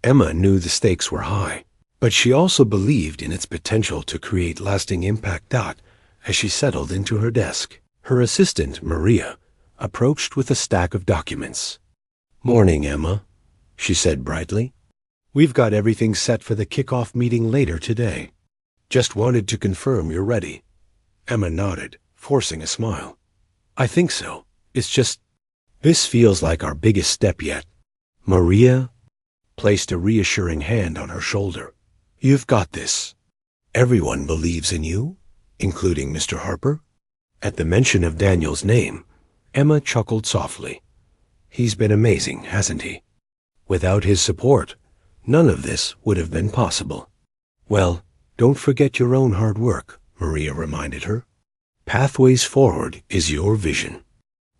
Emma knew the stakes were high, but she also believed in its potential to create lasting impact. As she settled into her desk, her assistant, Maria, approached with a stack of documents. "Morning, Emma," she said brightly. "We've got everything set for the kickoff meeting later today. Just wanted to confirm you're ready." Emma nodded, forcing a smile. "I think so. It's just, this feels like our biggest step yet." Maria placed a reassuring hand on her shoulder. "You've got this. Everyone believes in you, including Mr. Harper." At the mention of Daniel's name, Emma chuckled softly. "He's been amazing, hasn't he? Without his support, none of this would have been possible." "Well, don't forget your own hard work," Maria reminded her. "Pathways Forward is your vision.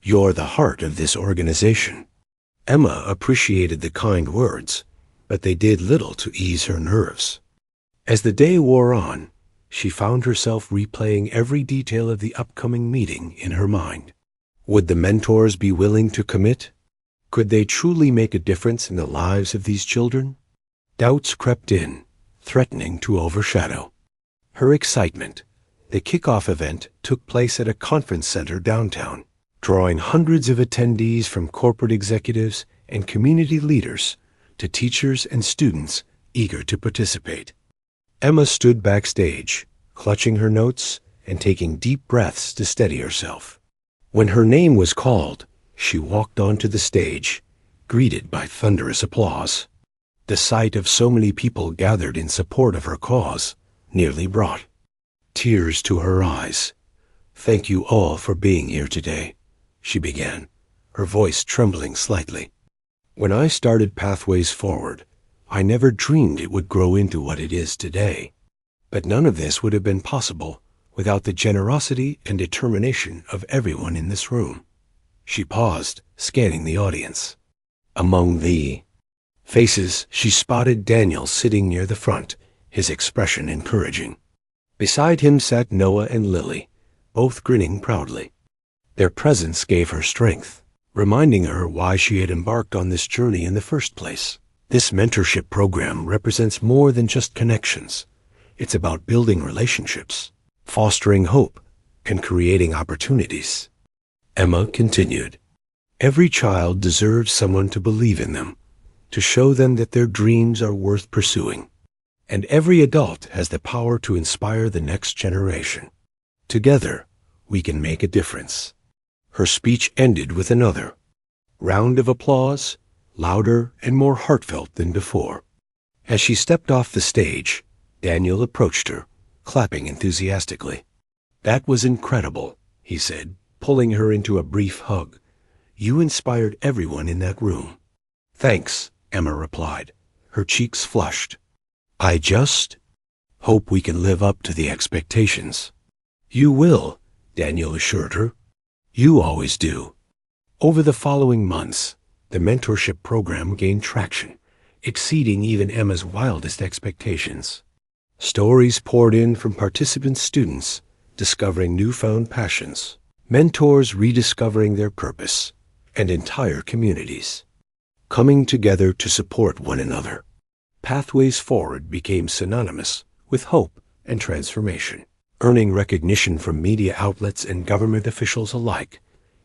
You're the heart of this organization." Emma appreciated the kind words, but they did little to ease her nerves. As the day wore on, she found herself replaying every detail of the upcoming meeting in her mind. Would the mentors be willing to commit? Could they truly make a difference in the lives of these children? Doubts crept in, threatening to overshadow her excitement. The kickoff event took place at a conference center downtown, drawing hundreds of attendees from corporate executives and community leaders to teachers and students eager to participate. Emma stood backstage, clutching her notes and taking deep breaths to steady herself. When her name was called, she walked onto the stage, greeted by thunderous applause. The sight of so many people gathered in support of her cause nearly brought tears to her eyes. "Thank you all for being here today," she began, her voice trembling slightly. "When I started Pathways Forward, I never dreamed it would grow into what it is today. But none of this would have been possible without the generosity and determination of everyone in this room." She paused, scanning the audience. Among the faces, she spotted Daniel sitting near the front, his expression encouraging. Beside him sat Noah and Lily, both grinning proudly. Their presence gave her strength, reminding her why she had embarked on this journey in the first place. This mentorship program represents more than just connections. It's about building relationships, fostering hope, and creating opportunities. Emma continued, "Every child deserves someone to believe in them, to show them that their dreams are worth pursuing. And every adult has the power to inspire the next generation. Together, we can make a difference." Her speech ended with another round of applause, louder and more heartfelt than before. As she stepped off the stage, Daniel approached her, clapping enthusiastically. "That was incredible," he said, pulling her into a brief hug. "You inspired everyone in that room." "Thanks," Emma replied, her cheeks flushed. "I just hope we can live up to the expectations." "You will," Daniel assured her. "You always do." Over the following months, The mentorship program gained traction, exceeding even Emma's wildest expectations. Stories poured in from participant students, discovering newfound passions, mentors rediscovering their purpose, and entire communities coming together to support one another. Pathways Forward became synonymous with hope and transformation, earning recognition from media outlets and government officials alike.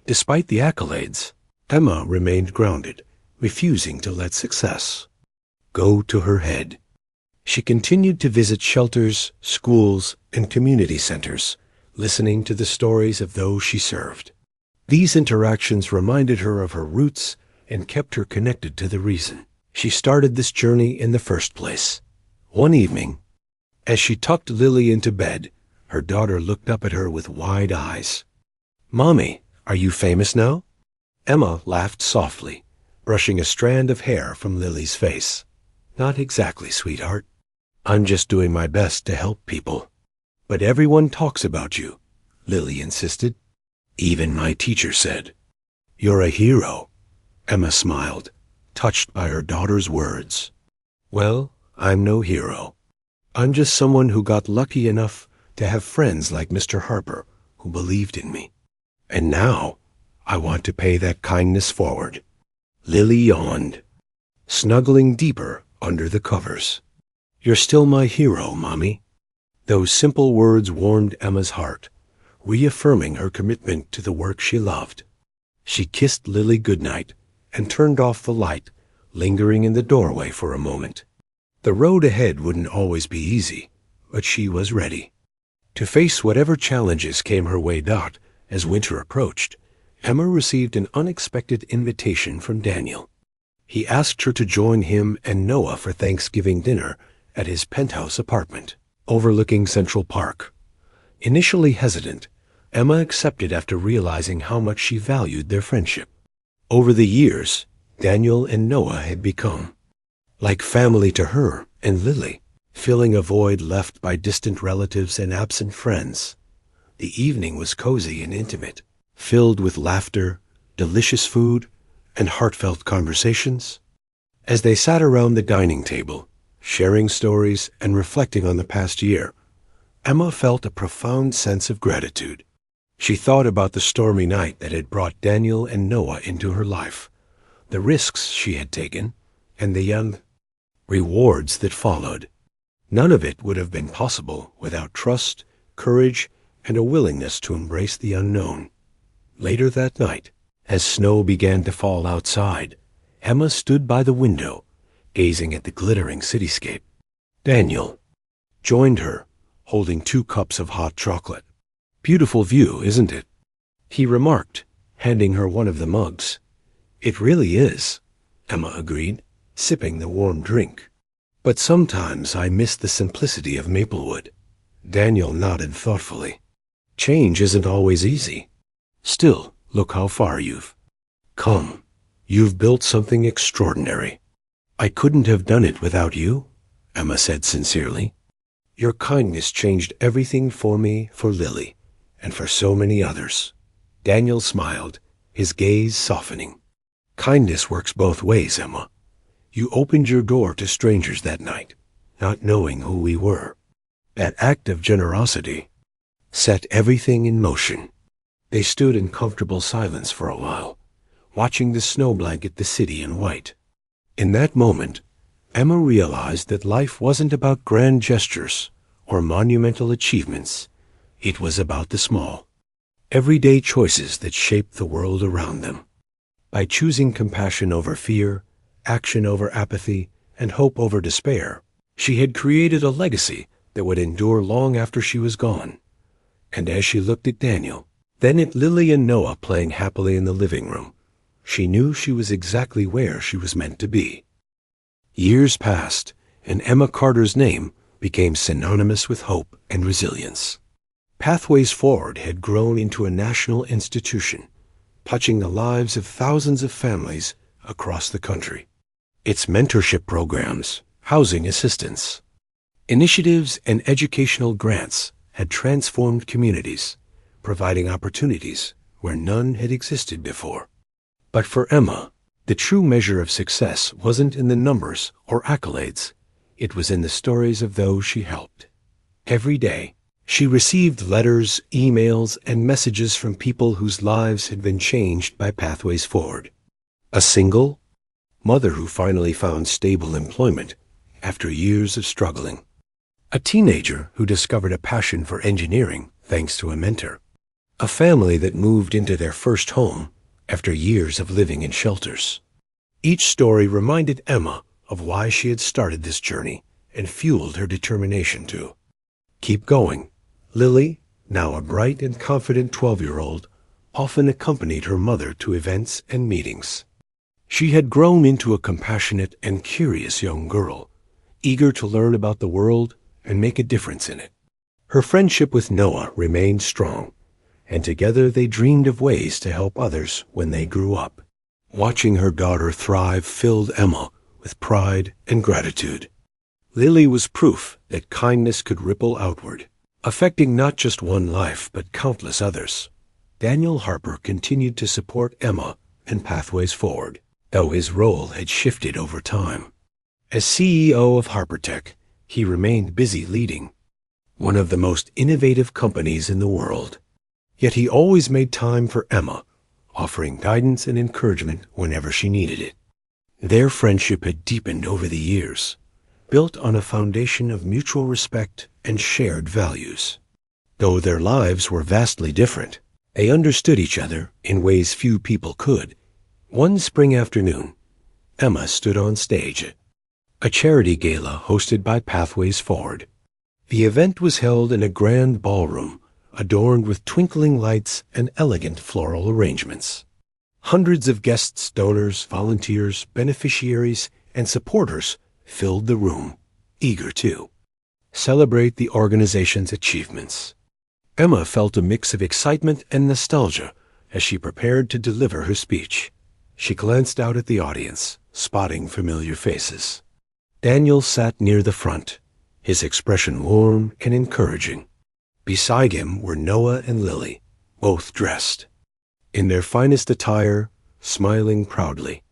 Despite the accolades, Emma remained grounded, refusing to let success go to her head. She continued to visit shelters, schools, and community centers, listening to the stories of those she served. These interactions reminded her of her roots and kept her connected to the reason she started this journey in the first place. One evening, as she tucked Lily into bed, her daughter looked up at her with wide eyes. "Mommy, are you famous now?" Emma laughed softly, brushing a strand of hair from Lily's face. "Not exactly, sweetheart. I'm just doing my best to help people." "But everyone talks about you," Lily insisted. "Even my teacher said." "You're a hero." Emma smiled, touched by her daughter's words. "Well, I'm no hero. I'm just someone who got lucky enough to have friends like Mr. Harper who believed in me. And now I want to pay that kindness forward." Lily yawned, snuggling deeper under the covers. "You're still my hero, Mommy." Those simple words warmed Emma's heart, reaffirming her commitment to the work she loved. She kissed Lily goodnight and turned off the light, lingering in the doorway for a moment. The road ahead wouldn't always be easy, but she was ready to face whatever challenges came her way. As winter approached, Emma received an unexpected invitation from Daniel. He asked her to join him and Noah for Thanksgiving dinner at his penthouse apartment overlooking Central Park. Initially hesitant, Emma accepted after realizing how much she valued their friendship. Over the years, Daniel and Noah had become like family to her and Lily, filling a void left by distant relatives and absent friends. The evening was cozy and intimate, filled with laughter, delicious food, and heartfelt conversations. As they sat around the dining table, sharing stories and reflecting on the past year, Emma felt a profound sense of gratitude. She thought about the stormy night that had brought Daniel and Noah into her life, the risks she had taken, and the young rewards that followed. None of it would have been possible without trust, courage, and a willingness to embrace the unknown. Later that night, as snow began to fall outside, Emma stood by the window, gazing at the glittering cityscape. Daniel joined her, holding 2 cups of hot chocolate. "Beautiful view, isn't it?" he remarked, handing her one of the mugs. "It really is," Emma agreed, sipping the warm drink. "But sometimes I miss the simplicity of Maplewood." Daniel nodded thoughtfully. "Change isn't always easy. Still, look how far you've come. You've built something extraordinary." "I couldn't have done it without you," Emma said sincerely. "Your kindness changed everything for me, for Lily, and for so many others." Daniel smiled, his gaze softening. "Kindness works both ways, Emma. You opened your door to strangers that night, not knowing who we were. That act of generosity set everything in motion." They stood in comfortable silence for a while, watching the snow blanket the city in white. In that moment, Emma realized that life wasn't about grand gestures or monumental achievements. It was about the small, everyday choices that shaped the world around them. By choosing compassion over fear, action over apathy, and hope over despair, she had created a legacy that would endure long after she was gone. And as she looked at Daniel, then at Lily and Noah playing happily in the living room, she knew she was exactly where she was meant to be. Years passed, and Emma Carter's name became synonymous with hope and resilience. Pathways Forward had grown into a national institution, touching the lives of thousands of families across the country. Its mentorship programs, housing assistance, initiatives, and educational grants had transformed communities, providing opportunities where none had existed before. But for Emma, The true measure of success wasn't in the numbers or accolades. It was in the stories of those she helped. Every day, she received letters, emails, and messages from people whose lives had been changed by Pathways Forward. A single mother who finally found stable employment after years of struggling. A teenager who discovered a passion for engineering thanks to a mentor. A family that moved into their first home after years of living in shelters. Each story reminded Emma of why she had started this journey and fueled her determination to keep going. Lily, now a bright and confident 12-year-old, often accompanied her mother to events and meetings. She had grown into a compassionate and curious young girl, eager to learn about the world and make a difference in it. Her friendship with Noah remained strong, and together they dreamed of ways to help others when they grew up. Watching her daughter thrive filled Emma with pride and gratitude. Lily was proof that kindness could ripple outward, affecting not just one life but countless others. Daniel Harper continued to support Emma and Pathways Forward, though his role had shifted over time. As CEO of HarperTech, he remained busy leading one of the most innovative companies in the world. Yet he always made time for Emma, offering guidance and encouragement whenever she needed it. Their friendship had deepened over the years, built on a foundation of mutual respect and shared values. Though their lives were vastly different, they understood each other in ways few people could. One spring afternoon, Emma stood on stage at a charity gala hosted by Pathways Forward. The event was held in a grand ballroom adorned with twinkling lights and elegant floral arrangements. Hundreds of guests, donors, volunteers, beneficiaries, and supporters filled the room, eager to celebrate the organization's achievements. Emma felt a mix of excitement and nostalgia as she prepared to deliver her speech. She glanced out at the audience, spotting familiar faces. Daniel sat near the front, his expression warm and encouraging. Beside him were Noah and Lily, both dressed in their finest attire, smiling proudly.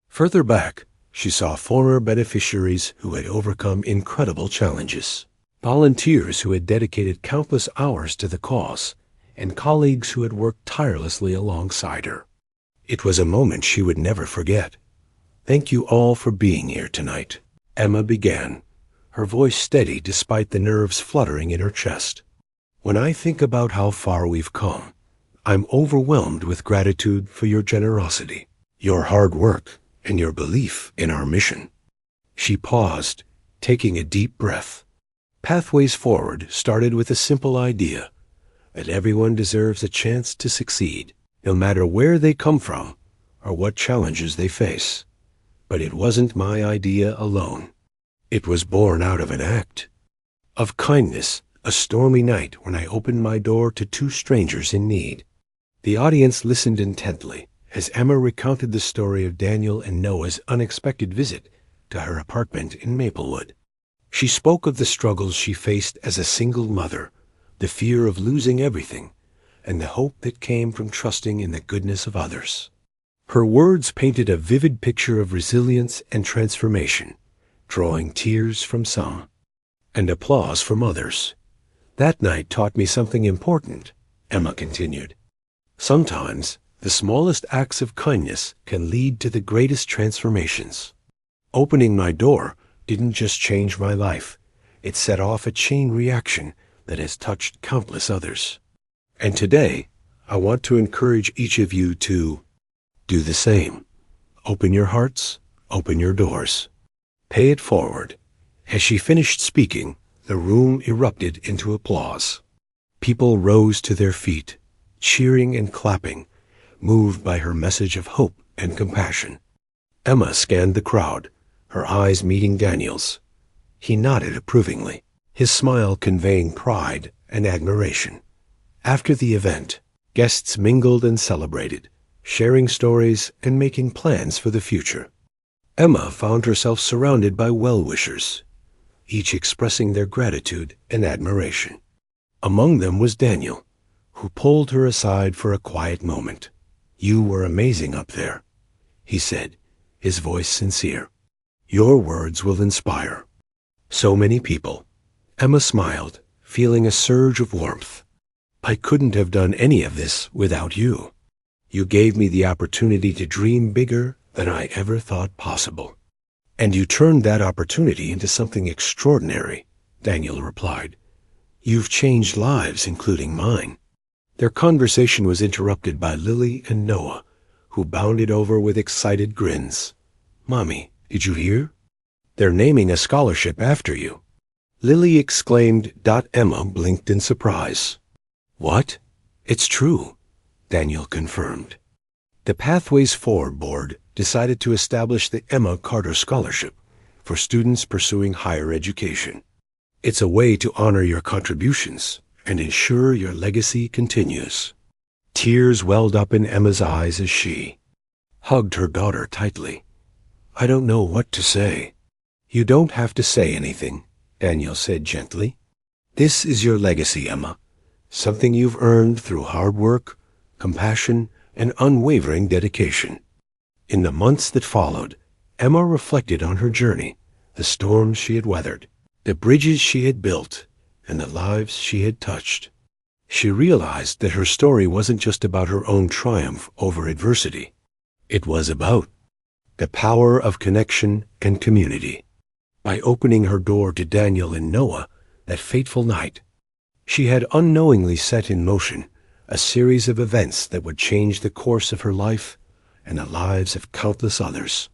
Further back, she saw former beneficiaries who had overcome incredible challenges, volunteers who had dedicated countless hours to the cause, and colleagues who had worked tirelessly alongside her. It was a moment she would never forget. "Thank you all for being here tonight," Emma began, her voice steady despite the nerves fluttering in her chest. "When I think about how far we've come, I'm overwhelmed with gratitude for your generosity, your hard work, and your belief in our mission." She paused, taking a deep breath. Pathways Forward started with a simple idea, that everyone deserves a chance to succeed, no matter where they come from or what challenges they face. But it wasn't my idea alone. It was born out of an act of kindness, a stormy night when I opened my door to two strangers in need. The audience listened intently as Emma recounted the story of Daniel and Noah's unexpected visit to her apartment in Maplewood. She spoke of the struggles she faced as a single mother, the fear of losing everything, and the hope that came from trusting in the goodness of others. Her words painted a vivid picture of resilience and transformation, drawing tears from some and applause from others. "That night taught me something important," Emma continued. "Sometimes the smallest acts of kindness can lead to the greatest transformations. Opening my door didn't just change my life. It set off a chain reaction that has touched countless others. And today, I want to encourage each of you to do the same. Open your hearts, open your doors. Pay it forward." As she finished speaking, the room erupted into applause. People rose to their feet, cheering and clapping, moved by her message of hope and compassion. Emma scanned the crowd, her eyes meeting Daniel's. He nodded approvingly, his smile conveying pride and admiration. After the event, guests mingled and celebrated, sharing stories and making plans for the future. Emma found herself surrounded by well-wishers, each expressing their gratitude and admiration. Among them was Daniel, who pulled her aside for a quiet moment. "You were amazing up there," he said, his voice sincere. "Your words will inspire so many people." Emma smiled, feeling a surge of warmth. "I couldn't have done any of this without you. You gave me the opportunity to dream bigger than I ever thought possible." "And you turned that opportunity into something extraordinary," Daniel replied. "You've changed lives, including mine." Their conversation was interrupted by Lily and Noah, who bounded over with excited grins. "Mommy, did you hear? They're naming a scholarship after you." Lily exclaimed. Emma blinked in surprise. "What? It's true," Daniel confirmed. The Pathways Forward Board decided to establish the Emma Carter Scholarship for students pursuing higher education. It's a way to honor your contributions and ensure your legacy continues. Tears welled up in Emma's eyes as she hugged her daughter tightly. "I don't know what to say." "You don't have to say anything," Daniel said gently. "This is your legacy, Emma, something you've earned through hard work, compassion, and unwavering dedication." In the months that followed, Emma reflected on her journey, the storms she had weathered, the bridges she had built, and the lives she had touched. She realized that her story wasn't just about her own triumph over adversity. It was about the power of connection and community. By opening her door to Daniel and Noah that fateful night, she had unknowingly set in motion a series of events that would change the course of her life and the lives of countless others.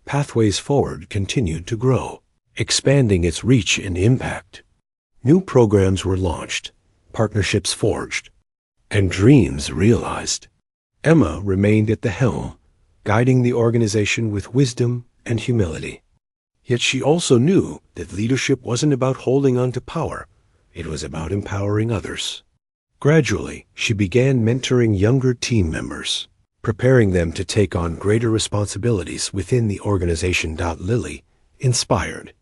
Pathways Forward continued to grow, expanding its reach and impact. New programs were launched, partnerships forged, and dreams realized. Emma remained at the helm, guiding the organization with wisdom and humility. Yet she also knew that leadership wasn't about holding on to power. It was about empowering others. Gradually, she began mentoring younger team members, preparing them to take on greater responsibilities within the organization. Lily, inspired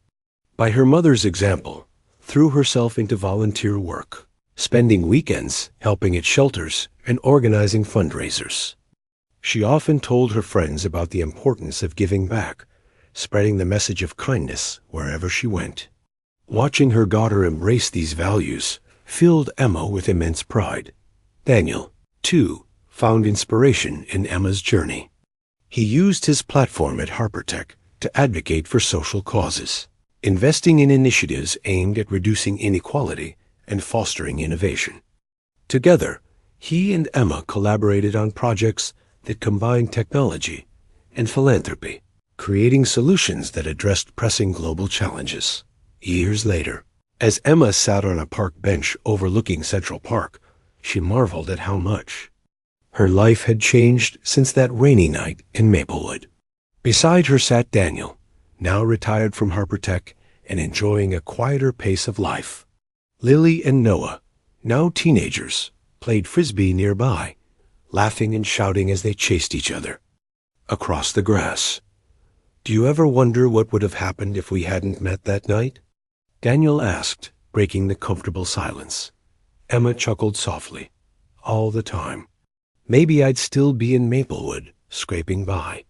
by her mother's example, threw herself into volunteer work, spending weekends helping at shelters and organizing fundraisers. She often told her friends about the importance of giving back, spreading the message of kindness wherever she went. Watching her daughter embrace these values filled Emma with immense pride. Daniel, too, found inspiration in Emma's journey. He used his platform at Harpertech to advocate for social causes, investing in initiatives aimed at reducing inequality and fostering innovation. Together, he and Emma collaborated on projects that combined technology and philanthropy, creating solutions that addressed pressing global challenges. Years later, as Emma sat on a park bench overlooking Central Park, she marveled at how much her life had changed since that rainy night in Maplewood. Beside her sat Daniel, now retired from Harpertech and enjoying a quieter pace of life. Lily and Noah, now teenagers, played frisbee nearby, laughing and shouting as they chased each other across the grass. "Do you ever wonder what would have happened if we hadn't met that night?" Daniel asked, breaking the comfortable silence. Emma chuckled softly. "All the time. Maybe I'd still be in Maplewood, scraping by.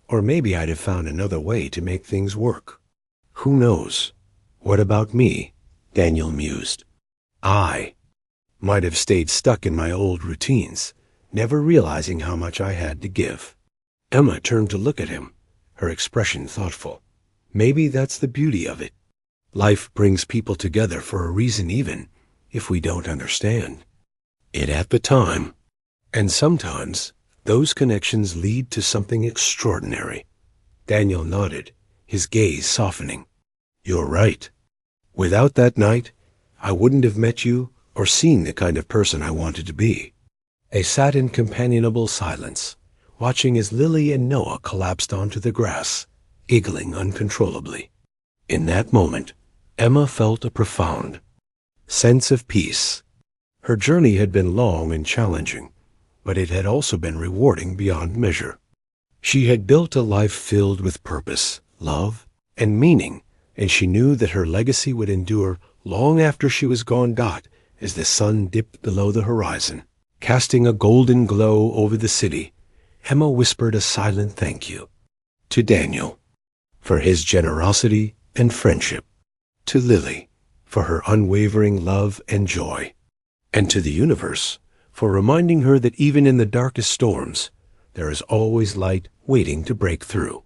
Or maybe I'd have found another way to make things work. Who knows? What about me?" Daniel mused. "I might have stayed stuck in my old routines, never realizing how much I had to give." Emma turned to look at him, her expression thoughtful. "Maybe that's the beauty of it. Life brings people together for a reason, even if we don't understand it at the time. And sometimes those connections lead to something extraordinary." Daniel nodded, his gaze softening. "You're right. Without that night, I wouldn't have met you or seen the kind of person I wanted to be." They sat in companionable silence, watching as Lily and Noah collapsed onto the grass, giggling uncontrollably. In that moment, Emma felt a profound sense of peace. Her journey had been long and challenging, but it had also been rewarding beyond measure. She had built a life filled with purpose, love, and meaning, and she knew that her legacy would endure long after she was gone. As the sun dipped below the horizon, casting a golden glow over the city, Emma whispered a silent thank you. to Daniel for his generosity and friendship, to Lily for her unwavering love and joy, and to the universe for reminding her that even in the darkest storms, there is always light waiting to break through.